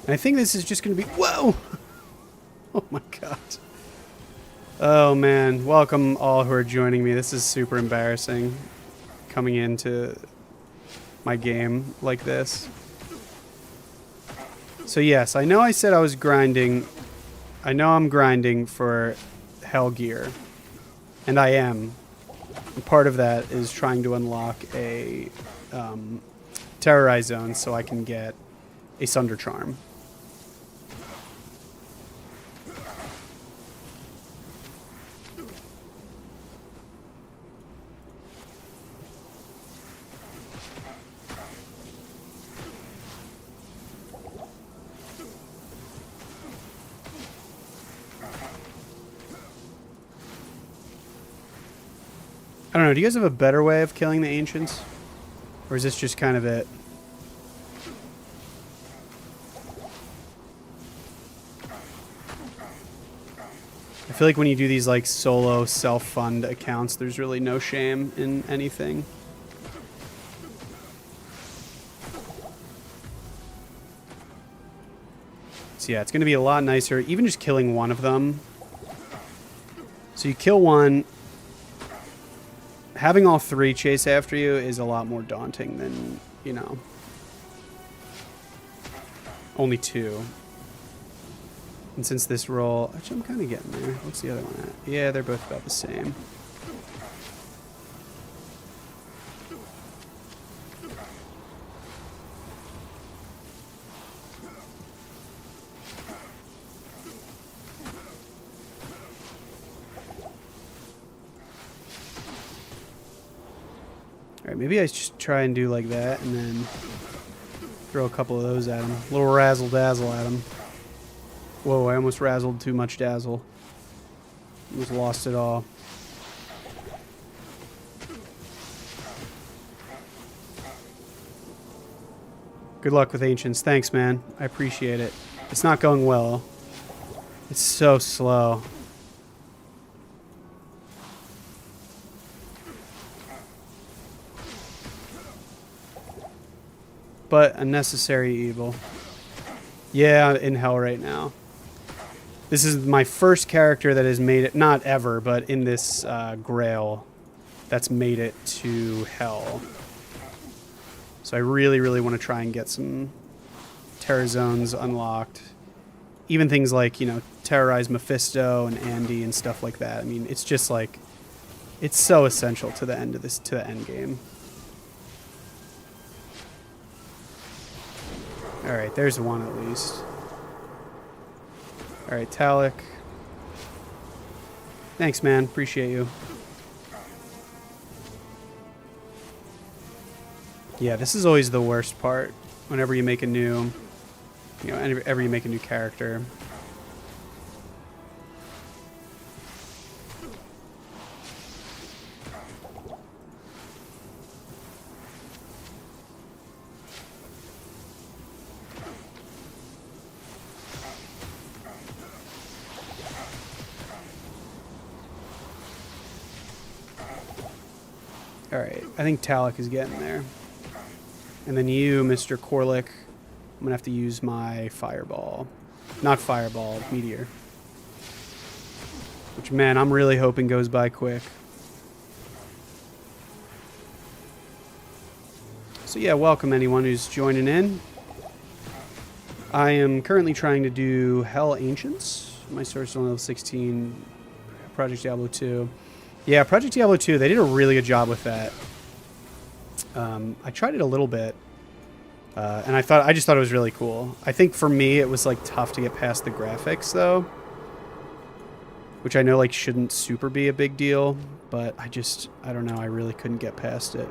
And I think this is just going to be... Whoa! Oh my god. Oh man. Welcome all who are joining me. This is super embarrassing. Coming into my game like this. So yes, I know I said I was grinding. I know I'm grinding for Hell Gear. And I am. And part of that is trying to unlock a Terrorize Zone so I can get a Sunder Charm. I don't know, do you guys have a better way of killing the Ancients? Or is this just kind of it? I feel like when you do these like solo self-fund accounts, there's really no shame in anything. So yeah, it's going to be a lot nicer, even just killing one of them. So you kill one... Having all three chase after you is a lot more daunting than, you know, only two. And since this roll... Actually, I'm kind of getting there. What's the other one at? Yeah, they're both about the same. Alright, maybe I just try and do like that and then throw a couple of those at him. A little razzle-dazzle at him. Whoa, I almost razzled too much dazzle. Almost lost it all. Good luck with Ancients. Thanks, man. I appreciate it. It's not going well. It's so slow. but a necessary evil. Yeah, in hell right now. This is my first character that has made it, not ever, but in this Grail, that's made it to hell. So I really, really want to try and get some terror zones unlocked. Even things like, you know, terrorize Mephisto and Andy and stuff like that. I mean, it's just like, it's so essential to the end of this, to the end game. All right, there's one at least. All right, Talik. Thanks, man. Appreciate you. Yeah, this is always the worst part. Whenever you make a new, you know, whenever you make a new character. Alright, I think Talik is getting there. And then you, Mr. Korlik, I'm going to have to use my fireball. Not fireball, meteor. Which, man, I'm really hoping goes by quick. So yeah, welcome anyone who's joining in. I am currently trying to do Hell Ancients. My source is on level 16. Project Diablo 2. Yeah, Project Diablo 2, they did a really good job with that. I tried it a little bit, and I just thought it was really cool. I think for me, it was like tough to get past the graphics though, which I know like shouldn't super be a big deal, but I don't know, I really couldn't get past it.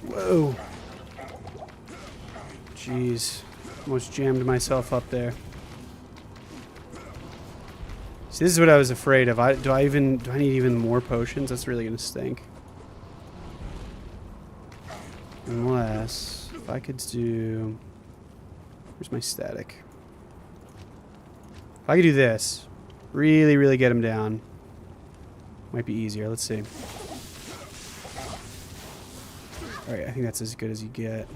Whoa. Jeez. Almost jammed myself up there. See, this is what I was afraid of. Do I need even more potions? That's really going to stink. Unless, if I could do... Where's my static? If I could do this, really, really get him down. Might be easier. Let's see. Alright, I think that's as good as you get.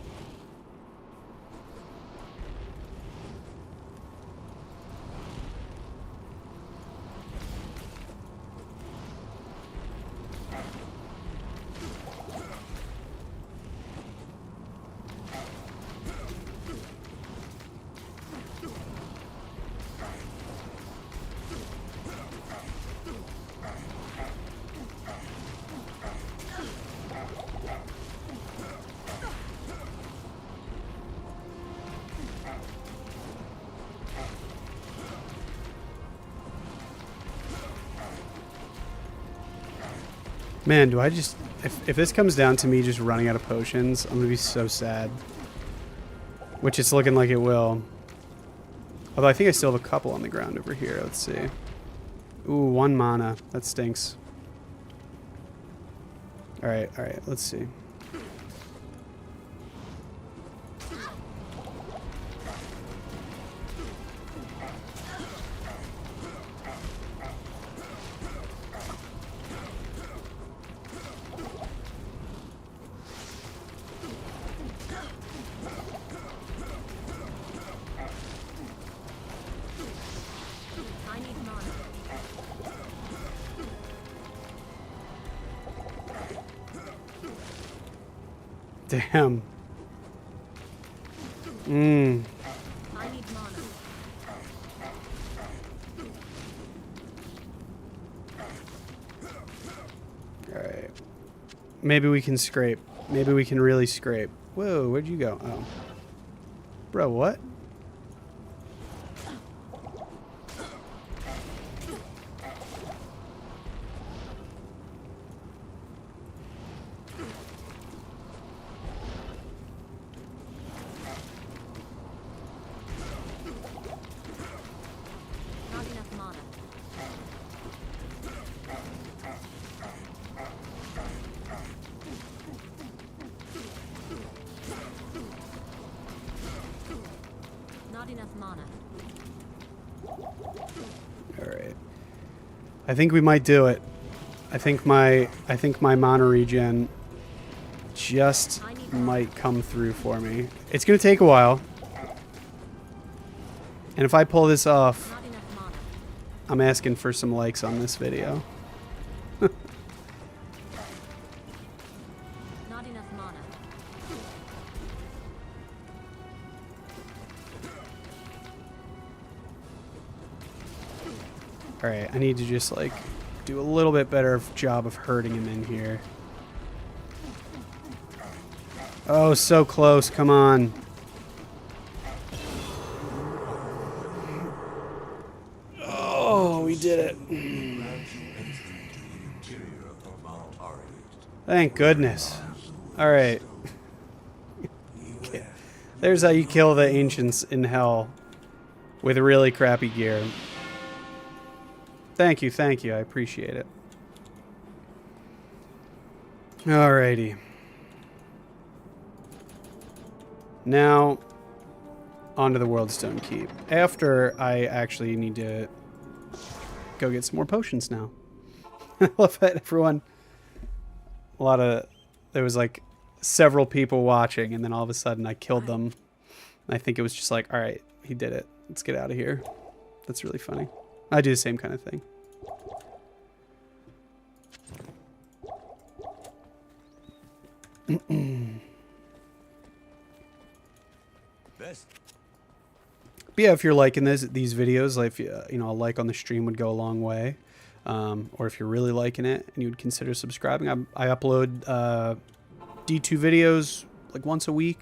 Man, do I just... If this comes down to me just running out of potions, I'm going to be so sad. Which it's looking like it will. Although I think I still have a couple on the ground over here. Let's see. Ooh, 1 mana. That stinks. Alright, let's see. Damn. I need mana. Alright. Maybe we can scrape. Maybe we can really scrape. Whoa, where'd you go? Oh. Bro, what? enough mana. Alright. I think we might do it. I think my mana regen just might come through for me. It's gonna take a while. And if I pull this off, Not enough mana. I'm asking for some likes on this video. Not enough mana. Alright, I need to just like do a little bit better job of hurting him in here. Oh, so close. Come on. Oh, we did it. Thank goodness. Alright. There's how you kill the ancients in hell with really crappy gear. Thank you, I appreciate it. Alrighty. Now, onto the Worldstone Keep. After I actually need to go get some more potions now. I love that everyone... There was like several people watching, and then all of a sudden I killed them. And I think it was just like, alright, he did it. Let's get out of here. That's really funny. I do the same kind of thing. But yeah, if you're liking these videos, like you know, a like on the stream would go a long way. Or if you're really liking it and you would consider subscribing, I upload D2 videos like once a week.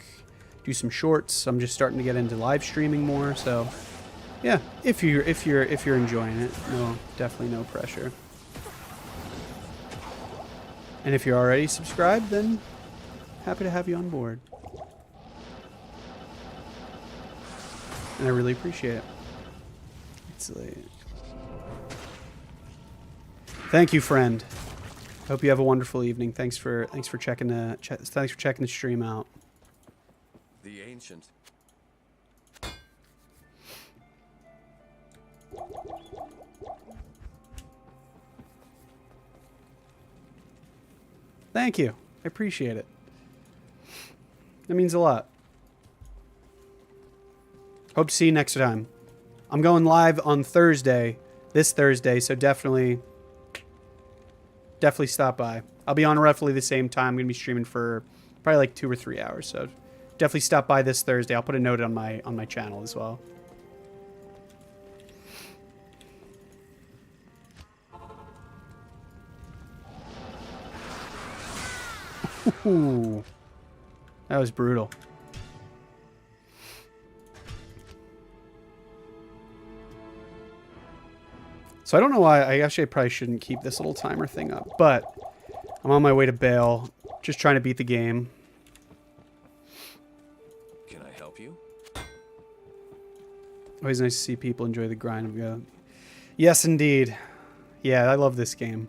Do some shorts. I'm just starting to get into live streaming more, so yeah. If you're enjoying it, no, definitely no pressure. And if you're already subscribed, then happy to have you on board. And I really appreciate it. It's like... Thank you, friend. Hope you have a wonderful evening. Thanks for checking the stream out. The ancient. Thank you. I appreciate it. That means a lot. Hope to see you next time. I'm going live on Thursday, this Thursday, so definitely stop by. I'll be on roughly the same time. I'm going to be streaming for probably like 2 or 3 hours, so definitely stop by this Thursday. I'll put a note on my channel as well. Ooh, that was brutal. So I don't know why. I probably shouldn't keep this little timer thing up, but I'm on my way to bail, just trying to beat the game. Can I help you? Always nice to see people enjoy the grind of Go. Yes, indeed. Yeah, I love this game.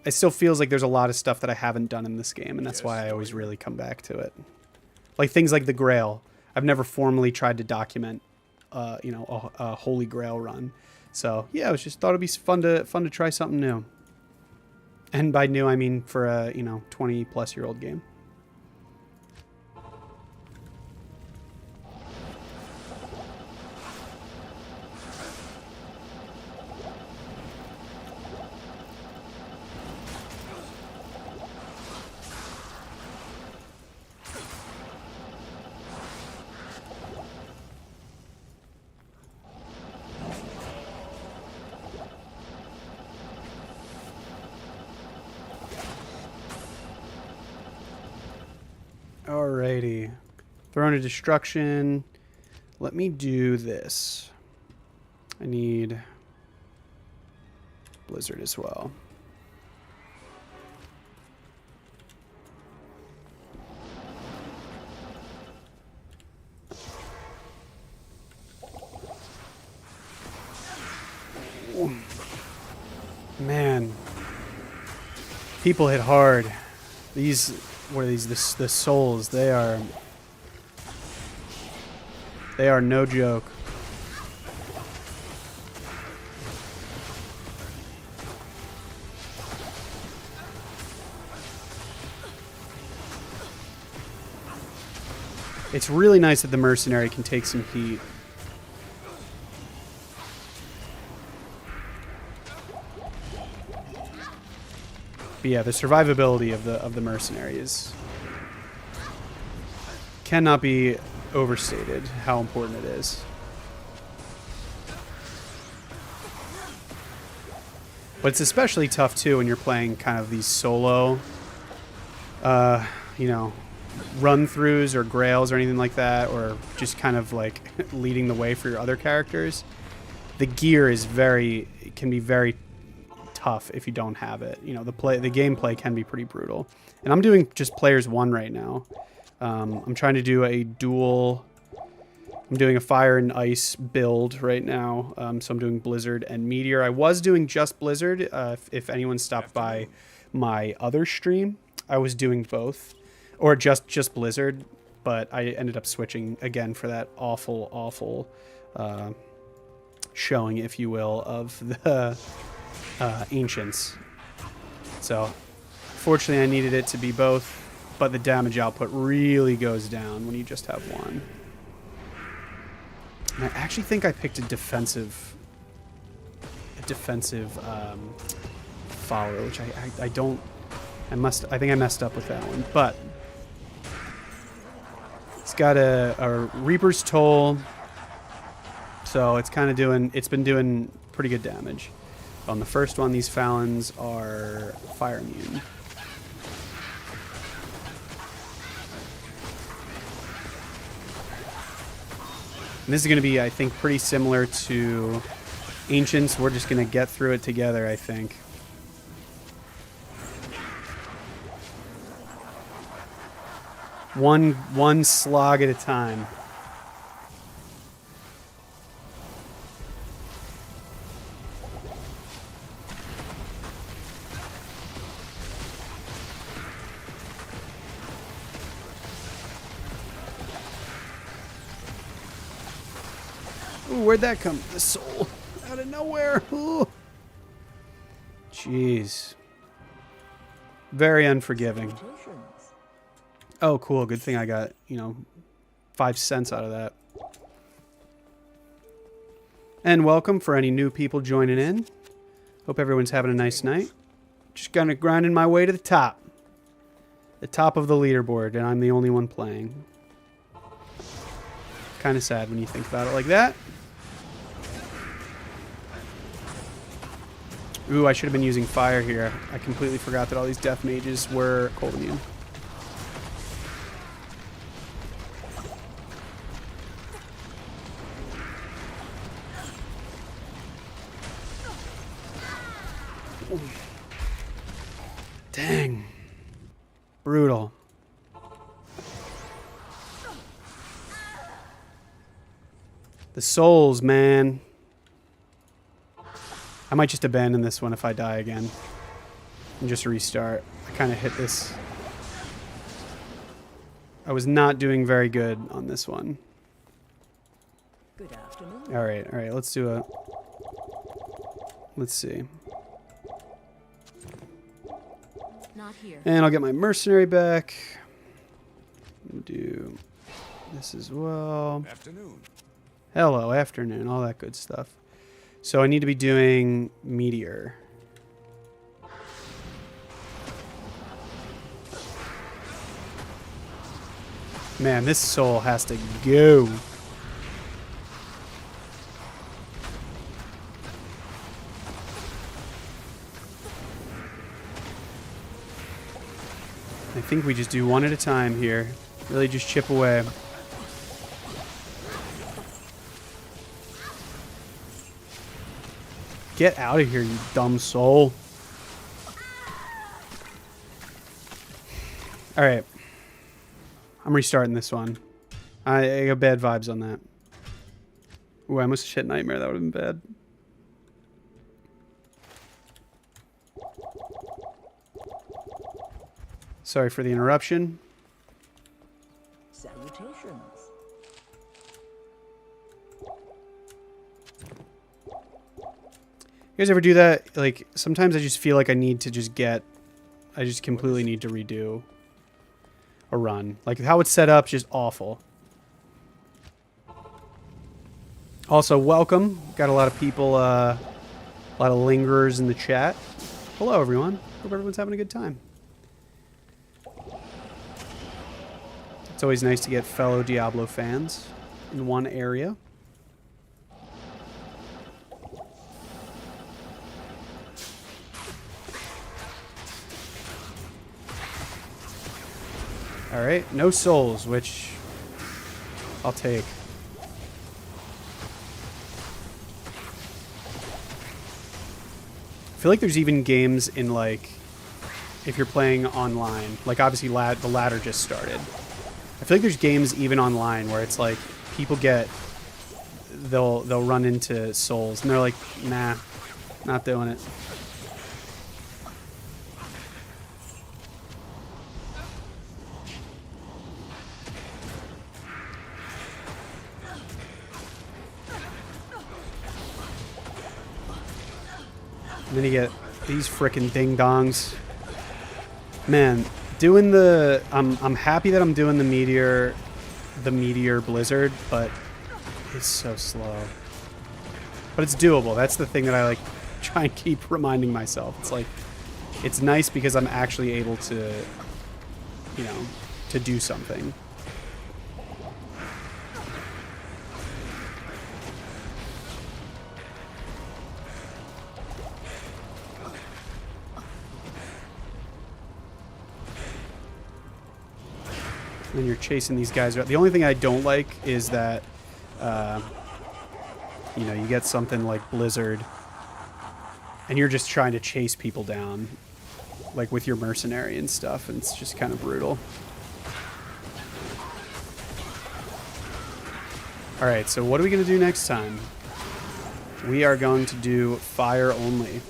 It still feels like there's a lot of stuff that I haven't done in this game, and that's why I always really come back to it. Like things like the Grail. I've never formally tried to document, you know, a Holy Grail run. So yeah, I was just thought it'd be fun to try something new. And by new, I mean for a 20-plus-year-old game. Alrighty. Throne of Destruction. Let me do this. I need Blizzard as well. Ooh. Man. People hit hard. These... What are these? The souls. They are They are no joke. It's really nice that the mercenary can take some heat. But yeah, the survivability of the mercenary is cannot be overstated how important it is. But it's especially tough too when you're playing kind of these solo, you know, run-throughs or grails or anything like that, or just kind of like leading the way for your other characters. The gear is can be very tough if you don't have it. You know, the gameplay can be pretty brutal. And I'm doing just players 1 right now. I'm trying to do a dual. I'm doing a fire and ice build right now. So I'm doing Blizzard and Meteor. I was doing just Blizzard. If anyone stopped by my other stream, I was doing both, or just Blizzard. But I ended up switching again for that awful showing, if you will, of the Ancients. So fortunately I needed it to be both, but the damage output really goes down when you just have one. And I actually think I picked a defensive follower, which I think I messed up with that one, but it's got a Reaper's Toll, so it's been doing pretty good damage. On the first one, these Falons are fire immune. And this is going to be, I think, pretty similar to Ancients. We're just going to get through it together, I think. One slog at a time. Ooh, where'd that come? The soul out of nowhere. Ooh. Jeez. Very unforgiving. Oh, cool. Good thing I got, 5 cents out of that. And welcome for any new people joining in. Hope everyone's having a nice night. Just kind of grinding my way to the top. The top of the leaderboard, and I'm the only one playing. Kind of sad when you think about it like that. Ooh, I should have been using fire here. I completely forgot that all these death mages were cold immune. Dang. Brutal. The souls, man. I might just abandon this one if I die again. And just restart. I kind of hit this. I was not doing very good on this one. Good afternoon. Alright, let's do a... Let's see. Not here. And I'll get my mercenary back. Do this as well. Afternoon. Hello, afternoon, all that good stuff. So I need to be doing Meteor. Man, this soul has to go. I think we just do one at a time here. Really just chip away. Get out of here, you dumb soul. Alright. I'm restarting this one. I got bad vibes on that. Ooh, I almost hit Nightmare. That would have been bad. Sorry for the interruption. Salutations. You guys ever do that? Like, sometimes I just feel like I need to just get... I just completely need to redo a run. Like, how it's set up, just awful. Also, welcome. Got a lot of people, a lot of lingerers in the chat. Hello, everyone. Hope everyone's having a good time. It's always nice to get fellow Diablo fans in one area. Alright, no souls, which I'll take. I feel like there's even games in, like, if you're playing online, like obviously the ladder just started. I feel like there's games even online where it's like people they'll run into souls and they're like, nah, not doing it. And then you get these frickin' ding-dongs. Man, doing the... I'm happy that I'm doing the meteor blizzard, but it's so slow. But it's doable. That's the thing that I, like, try and keep reminding myself. It's like, it's nice because I'm actually able to, you know, to do something. And you're chasing these guys around. The only thing I don't like is that, you know, you get something like Blizzard, and you're just trying to chase people down, like with your mercenary and stuff, and it's just kind of brutal. Alright, so what are we going to do next time? We are going to do fire only.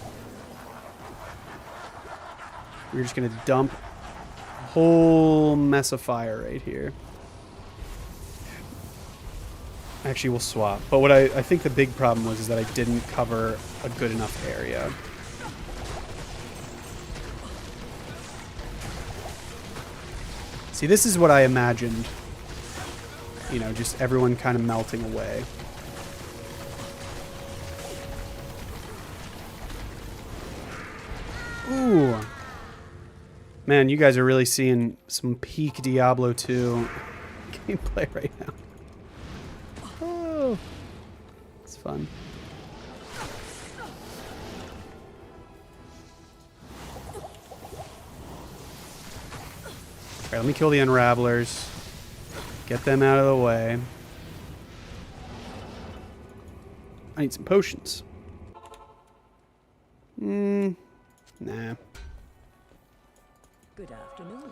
We're just going to dump whole mess of fire right here. Actually, we'll swap. But what I think the big problem was is that I didn't cover a good enough area. See, this is what I imagined. You know, just everyone kind of melting away. Ooh. Man, you guys are really seeing some peak Diablo 2 gameplay right now. Oh, it's fun. Alright, let me kill the Unravelers. Get them out of the way. I need some potions. Nah. Good afternoon.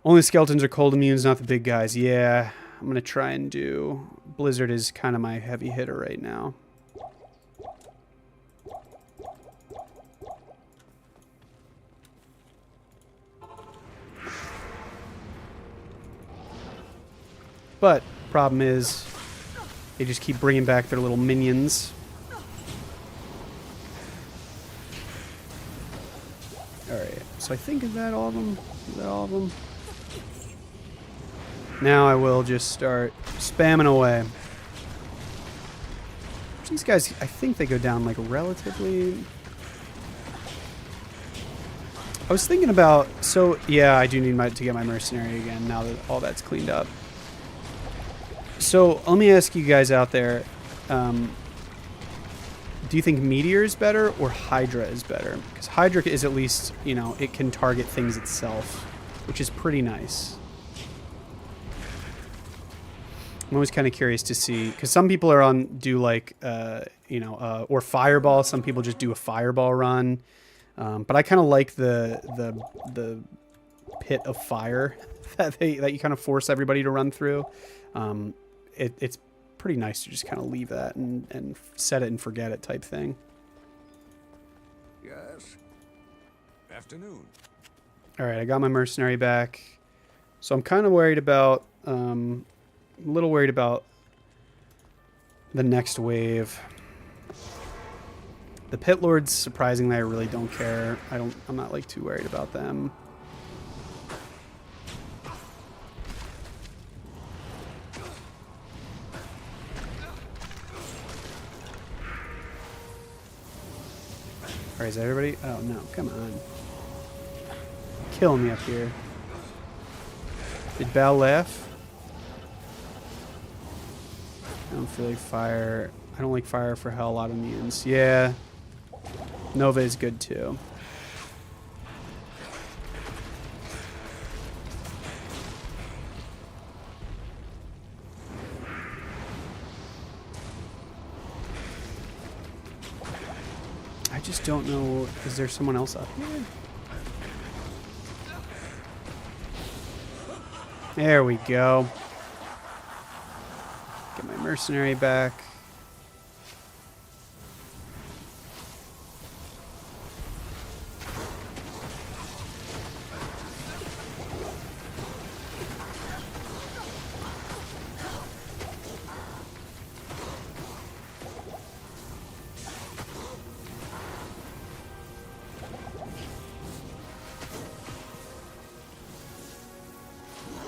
Only skeletons are cold immunes, not the big guys. Yeah, I'm going to try and do... Blizzard is kind of my heavy hitter right now. But, problem is, they just keep bringing back their little minions. Alright, so I think, is that all of them? Is that all of them? Now I will just start spamming away. These guys, I think they go down, like, relatively... I was thinking about... So, yeah, I do need to get my mercenary again now that all that's cleaned up. So, let me ask you guys out there, do you think Meteor is better or Hydra is better? Because Hydra is at least, you know, it can target things itself, which is pretty nice. I'm always kind of curious to see, because some people are do like, you know, or Fireball. Some people just do a Fireball run. But I kind of like the pit of fire that you kind of force everybody to run through. It's pretty nice to just kind of leave that and set it and forget it type thing. Yes. Afternoon. All right, I got my mercenary back. So I'm kind of worried about, a little worried about the next wave. The pit lords, surprisingly, I really don't care. I'm not like too worried about them. Alright, is that everybody? Oh no, come on. Kill me up here. Did Bal laugh? I don't feel like fire. I don't like fire for hell autoimmunes. Yeah. Nova is good too. I just don't know. Is there someone else up here? There we go. Get my mercenary back.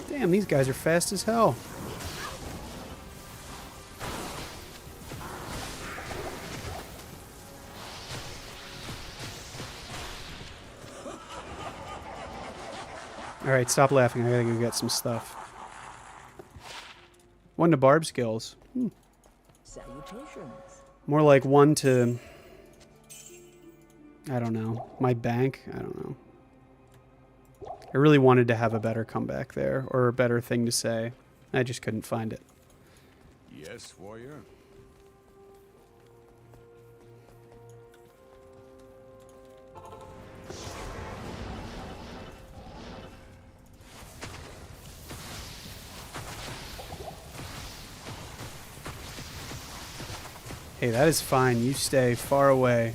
Damn, these guys are fast as hell. Alright, stop laughing. I gotta go get some stuff. 1 to barb skills. Salutations. More like 1 to... I don't know. My bank? I don't know. I really wanted to have a better comeback there, or a better thing to say. I just couldn't find it. Yes, warrior. Hey, that is fine. You stay far away.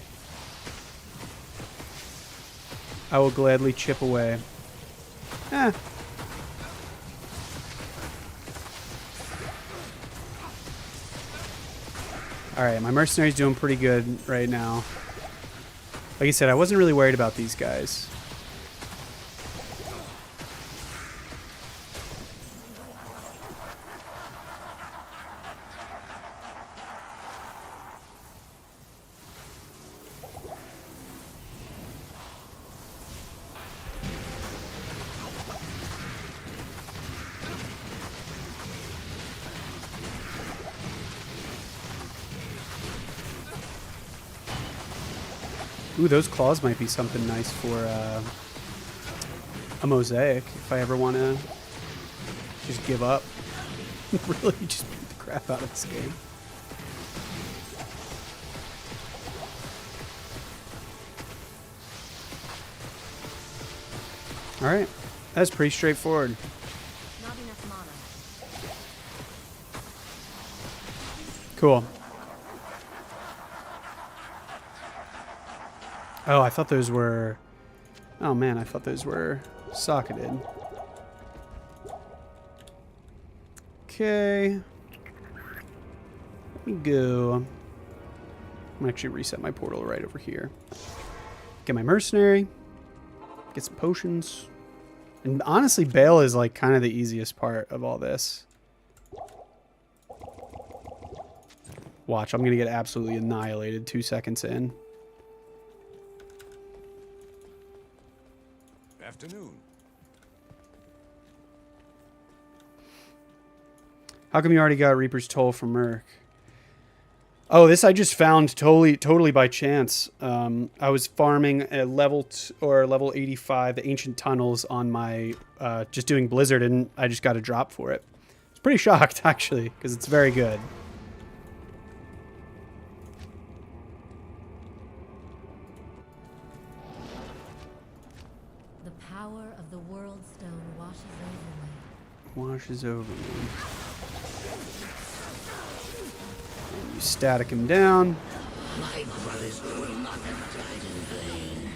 I will gladly chip away. Eh. Alright, my mercenary's doing pretty good right now. Like I said, I wasn't really worried about these guys. Ooh, those claws might be something nice for a mosaic if I ever want to just give up. Really just beat the crap out of this game. Alright, that's pretty straightforward. Not enough mana. Cool. Oh, I thought those were... Oh man, I thought those were socketed. Okay. Let me go. I'm gonna actually reset my portal right over here. Get my mercenary. Get some potions. And honestly, Bale is like kind of the easiest part of all this. Watch, I'm gonna get absolutely annihilated 2 seconds in. Afternoon. How come you already got Reaper's Toll from Merc? Oh, this I just found totally by chance. I was farming at level 85, the Ancient Tunnels on my, just doing Blizzard, and I just got a drop for it. I was pretty shocked, actually, because it's very good. The power of the World Stone washes over me. Washes over me. And you static him down. My brothers will not have died in vain.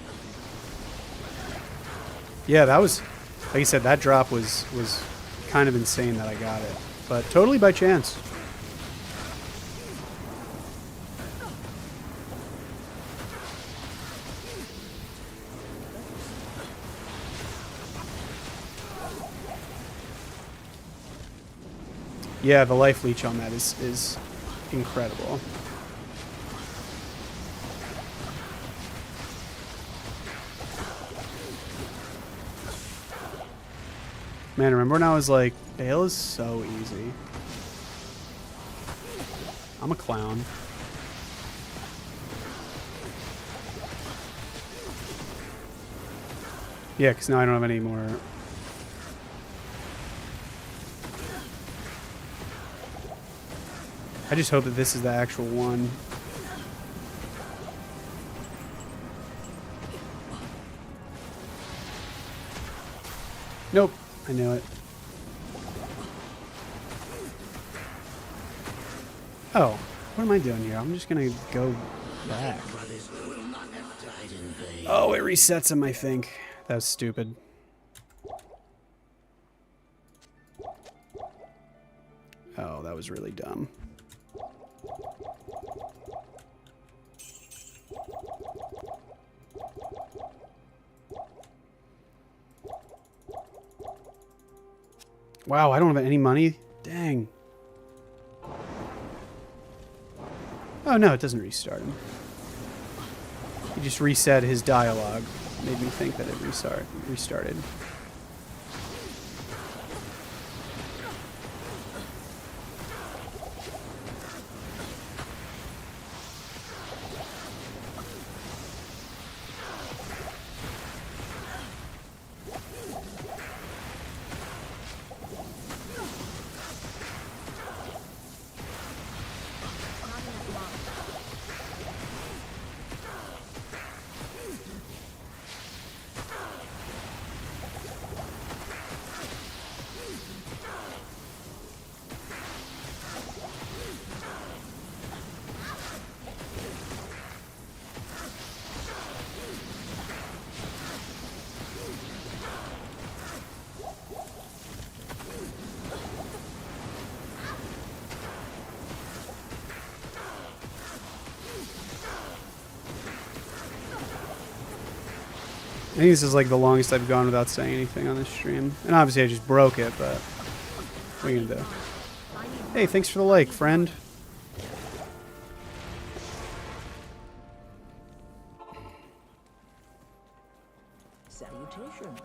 Yeah, that was, like you said, that drop was kind of insane that I got it. But totally by chance. Yeah, the life leech on that is incredible. Man, remember when I was like, Bale is so easy. I'm a clown. Yeah, because now I don't have any more. I just hope that this is the actual one. Nope, I knew it. Oh, what am I doing here? I'm just gonna go back. Brothers will not have died in vain. Oh, it resets him, I think. That was stupid. Oh, that was really dumb. Wow, I don't have any money? Dang. Oh, no, it doesn't restart him. He just reset his dialogue. Made me think that it restarted. Not enough mana. I think this is like the longest I've gone without saying anything on this stream. And obviously I just broke it, but what are you gonna do? I need Hey, thanks for the like, friend. Salutations.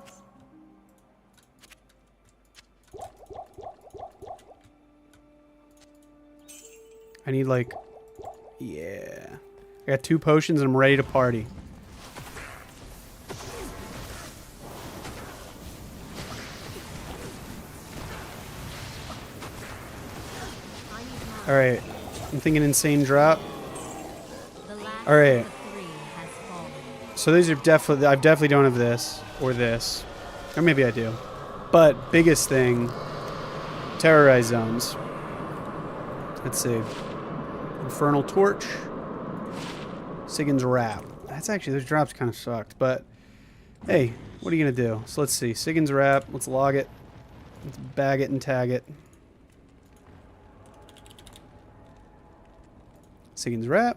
I need like, yeah. I got 2 potions and I'm ready to party. I need mana. Alright, I'm thinking insane drop. The last Alright. of the 3 has fallen. So these are definitely, I definitely don't have this or this. Or maybe I do. But biggest thing, terrorize zones. Let's see. Infernal Torch. Sigyn's Wrap. That's actually, those drops kind of sucked. But hey, what are you going to do? So let's see. Sigyn's Wrap. Let's log it. Let's bag it and tag it. Sigyn's Wrap.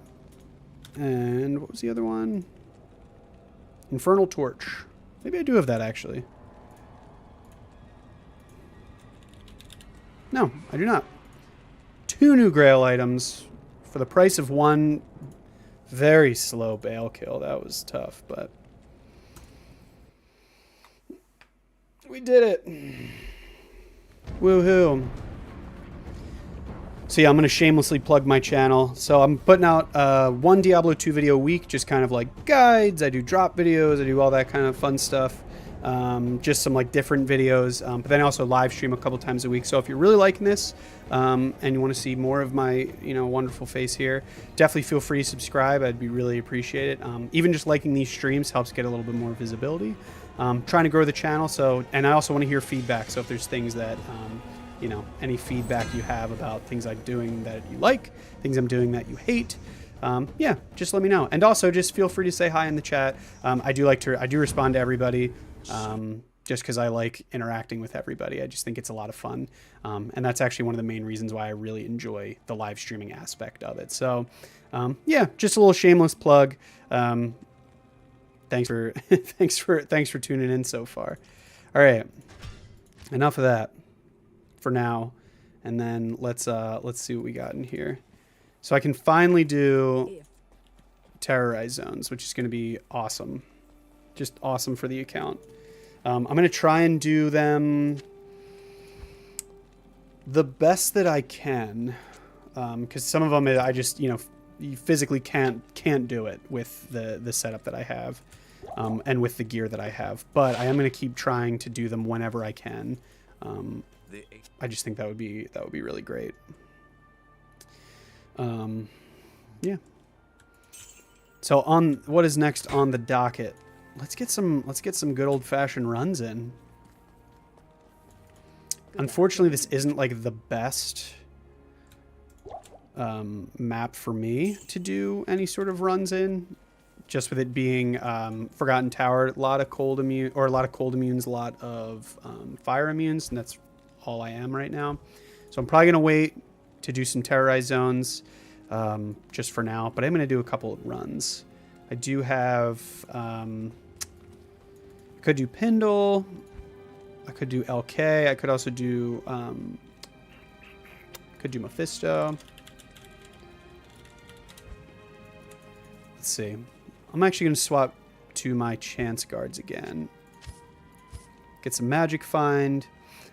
And what was the other one? Infernal Torch. Maybe I do have that, actually. No, I do not. 2 new Grail items for the price of 1 very slow Bale kill. That was tough, but we did it. Woohoo. So yeah, I'm going to shamelessly plug my channel. So I'm putting out 1 Diablo 2 video a week, just kind of like guides. I do drop videos. I do all that kind of fun stuff. Just some like different videos. But then I also live stream a couple times a week. So if you're really liking this and you want to see more of my, wonderful face here, definitely feel free to subscribe. I'd be really appreciate it. Even just liking these streams helps get a little bit more visibility. Trying to grow the channel. So, and I also want to hear feedback. So if there's things that, any feedback you have about things I'm doing that you like, things I'm doing that you hate, yeah, just let me know. And also just feel free to say hi in the chat. I do respond to everybody, just because I like interacting with everybody. I just think it's a lot of fun. And that's actually one of the main reasons why I really enjoy the live streaming aspect of it. So, yeah, just a little shameless plug. Thanks for, thanks for tuning in so far. All right. Enough of that for now. and then let's see what we got in here. So I can finally do terrorize zones, which is going to be awesome. Just awesome for the account. I'm going to try and do them the best that I can, because some of them I just, you physically can't do it with the setup that I have, and with the gear that I have. But I am going to keep trying to do them whenever I can. I just think that would be really great. Yeah. So on what is next on the docket? Let's get some good old-fashioned runs in. Unfortunately, this isn't like the best map for me to do any sort of runs in, just with it being Forgotten Tower, a lot of cold immunes, a lot of fire immunes, and that's all I am right now. So I'm probably gonna wait to do some terrorized zones just for now, but I'm gonna do a couple of runs. I do have I could do Pindle, I could do LK, I could also do Mephisto. Let's see. I'm actually going to swap to my Chance Guards again. Get some Magic Find.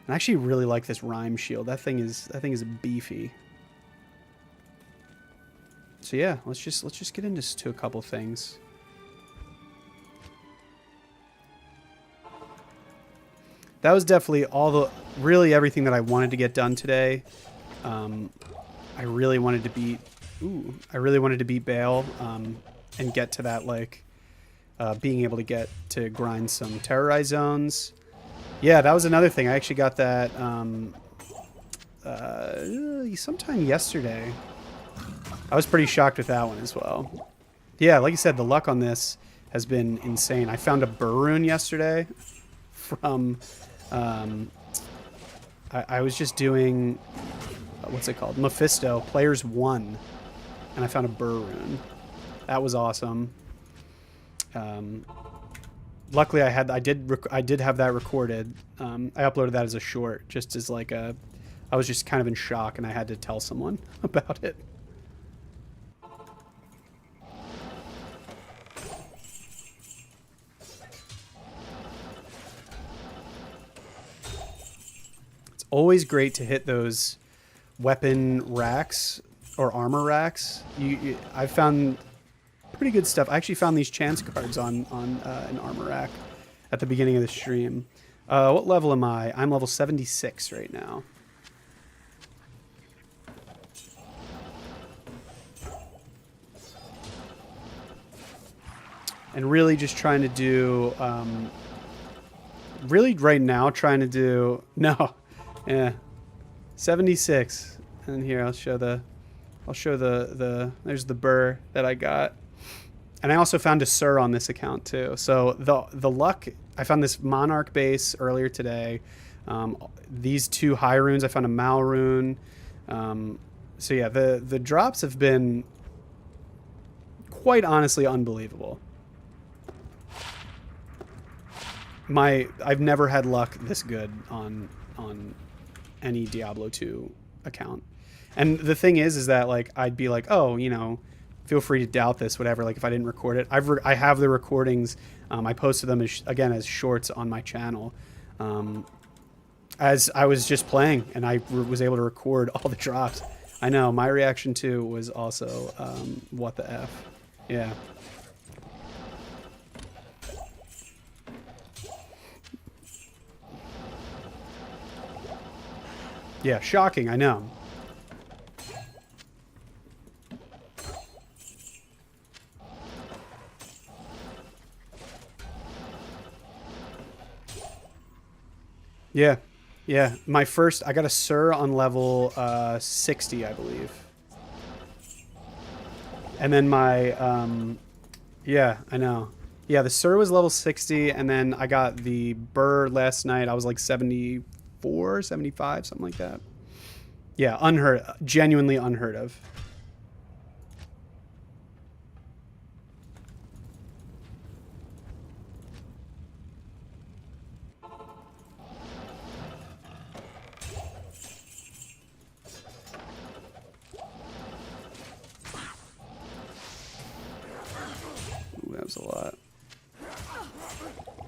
And I actually really like this Rhyme Shield. That thing is beefy. So yeah, let's just get into a couple things. That was definitely really everything that I wanted to get done today. I really wanted to beat Bale, and get to that, like, being able to get to grind some terrorize zones. Yeah, that was another thing. I actually got that sometime yesterday. I was pretty shocked with that one as well. Yeah, like you said, the luck on this has been insane. I found a Burr rune yesterday from... I was just doing... what's it called? Mephisto, Players 1. And I found a Burr rune. That was awesome. Luckily, I did have that recorded. I uploaded that as a short, just as like I was just kind of in shock, and I had to tell someone about it. It's always great to hit those weapon racks or armor racks. I found pretty good stuff. I actually found these chance cards on an armor rack at the beginning of the stream. What level am I? I'm level 76 right now. And really just trying to do, really right now trying to do, no, yeah, 76. And here I'll show the there's the Burr that I got. And I also found a Sur on this account too. So the luck, I found this Monarch base earlier today. These two high runes, I found a Mal rune. So yeah, the drops have been quite honestly unbelievable. I've never had luck this good on any Diablo 2 account. And the thing is that, like, I'd be like, oh, you know, feel free to doubt this, whatever. Like, if I didn't record it, I have the recordings. I posted them as shorts on my channel, as I was just playing, and I was able to record all the drops. I know my reaction too was also, what the F, yeah. Yeah, shocking, I know. Yeah, yeah. My first, I got a Sur on level 60, I believe. And then my, yeah, I know. Yeah, the Sur was level 60, and then I got the Burr last night. I was like 74, 75, something like that. Yeah, genuinely unheard of.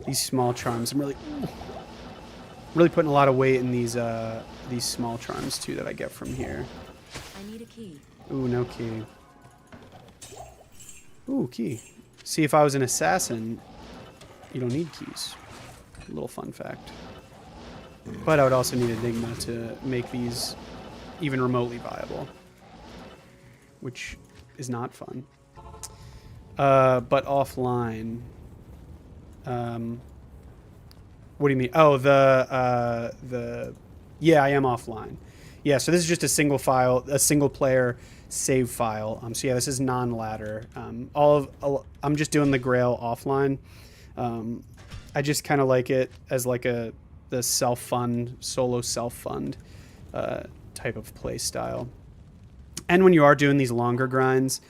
these small charms. I'm really putting a lot of weight in these small charms too that I get from here. I need a key. Ooh, no key. Ooh, key. See, if I was an assassin, you don't need keys. A little fun fact. But I would also need Enigma to make these even remotely viable, which is not fun. But offline. What do you mean? Oh, yeah, I am offline. Yeah, so this is just a single file, a single player save file. So yeah, this is non-ladder. I'm just doing the Grail offline. I just kind of like it as like the self-fund, solo self-fund type of play style. And when you are doing these longer grinds,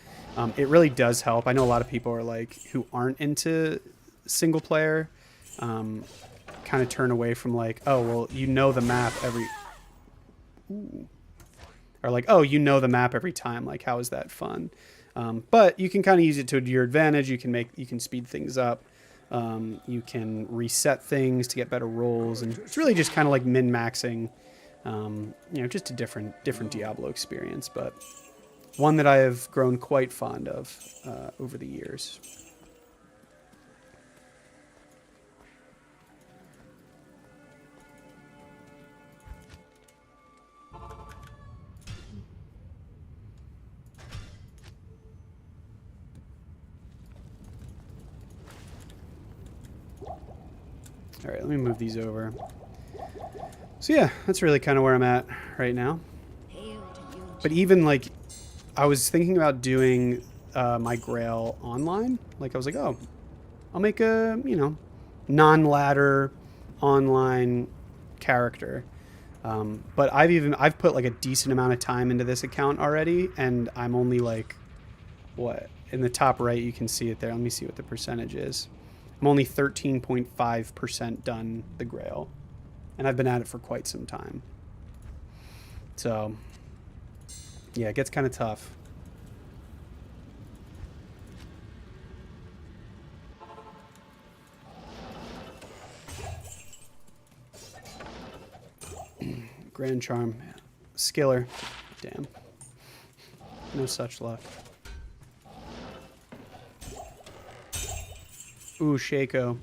it really does help. I know a lot of people are like, who aren't into single player, kind of turn away from like, oh, well, you know the map every... Ooh. Or like, oh, you know the map every time. Like, how is that fun? But you can kind of use it to your advantage. You can speed things up. You can reset things to get better rolls, and it's really just kind of like min-maxing. Just a different Diablo experience, but one that I have grown quite fond of over the years. All right, let me move these over. So yeah, that's really kind of where I'm at right now. But even like, I was thinking about doing my Grail online. Like I was like, oh, I'll make a, non-ladder online character. But I've put like a decent amount of time into this account already, and I'm only like, what? In the top right, you can see it there. Let me see what the percentage is. I'm only 13.5% done the Grail, and I've been at it for quite some time. So, yeah, it gets kind of tough. Grand Charm. Skiller. Damn. No such luck. Ooh, Shaco.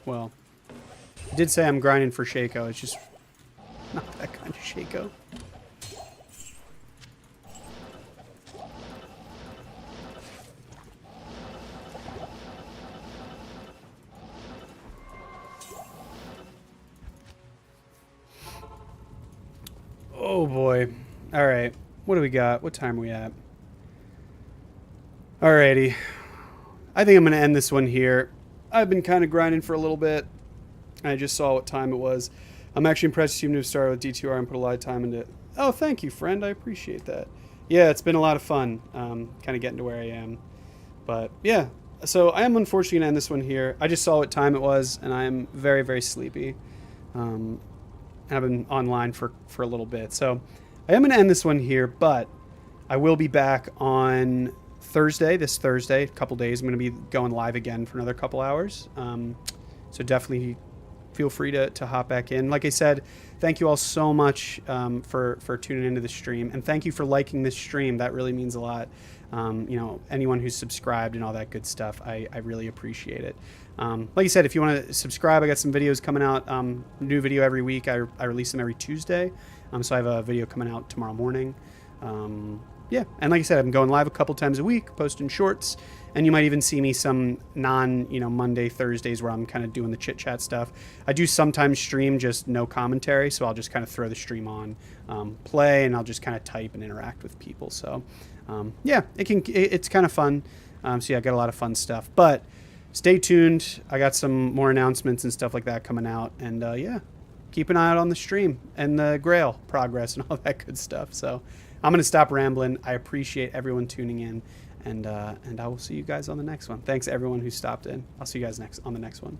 Well, I did say I'm grinding for Shaco. It's just not that kind of Shaco. Oh boy. All right. What do we got? What time are we at? Alrighty. I think I'm going to end this one here. I've been kind of grinding for a little bit. I just saw what time it was. I'm actually impressed you seem to have started with D2R and put a lot of time into it. Oh, thank you, friend. I appreciate that. Yeah, it's been a lot of fun kind of getting to where I am. But yeah, so I am unfortunately going to end this one here. I just saw what time it was, and I am very, very sleepy. I've been online for a little bit. So I am going to end this one here, but I will be back on this Thursday, a couple days. I'm going to be going live again for another couple hours. So definitely feel free to hop back in. Like I said, thank you all so much for tuning into the stream. And thank you for liking this stream. That really means a lot. Anyone who's subscribed and all that good stuff, I really appreciate it. Like I said, if you want to subscribe, I got some videos coming out. New video every week. I release them every Tuesday. So I have a video coming out tomorrow morning. Yeah, and like I said, I'm going live a couple times a week, posting shorts, and you might even see me some Monday, Thursdays where I'm kind of doing the chit-chat stuff. I do sometimes stream just no commentary, so I'll just kind of throw the stream on, play, and I'll just kind of type and interact with people. So, yeah, it's kind of fun. So yeah, I got a lot of fun stuff. But stay tuned. I got some more announcements and stuff like that coming out, and yeah, keep an eye out on the stream and the Grail progress and all that good stuff. So I'm going to stop rambling. I appreciate everyone tuning in, and I will see you guys on the next one. Thanks everyone who stopped in. I'll see you guys on the next one.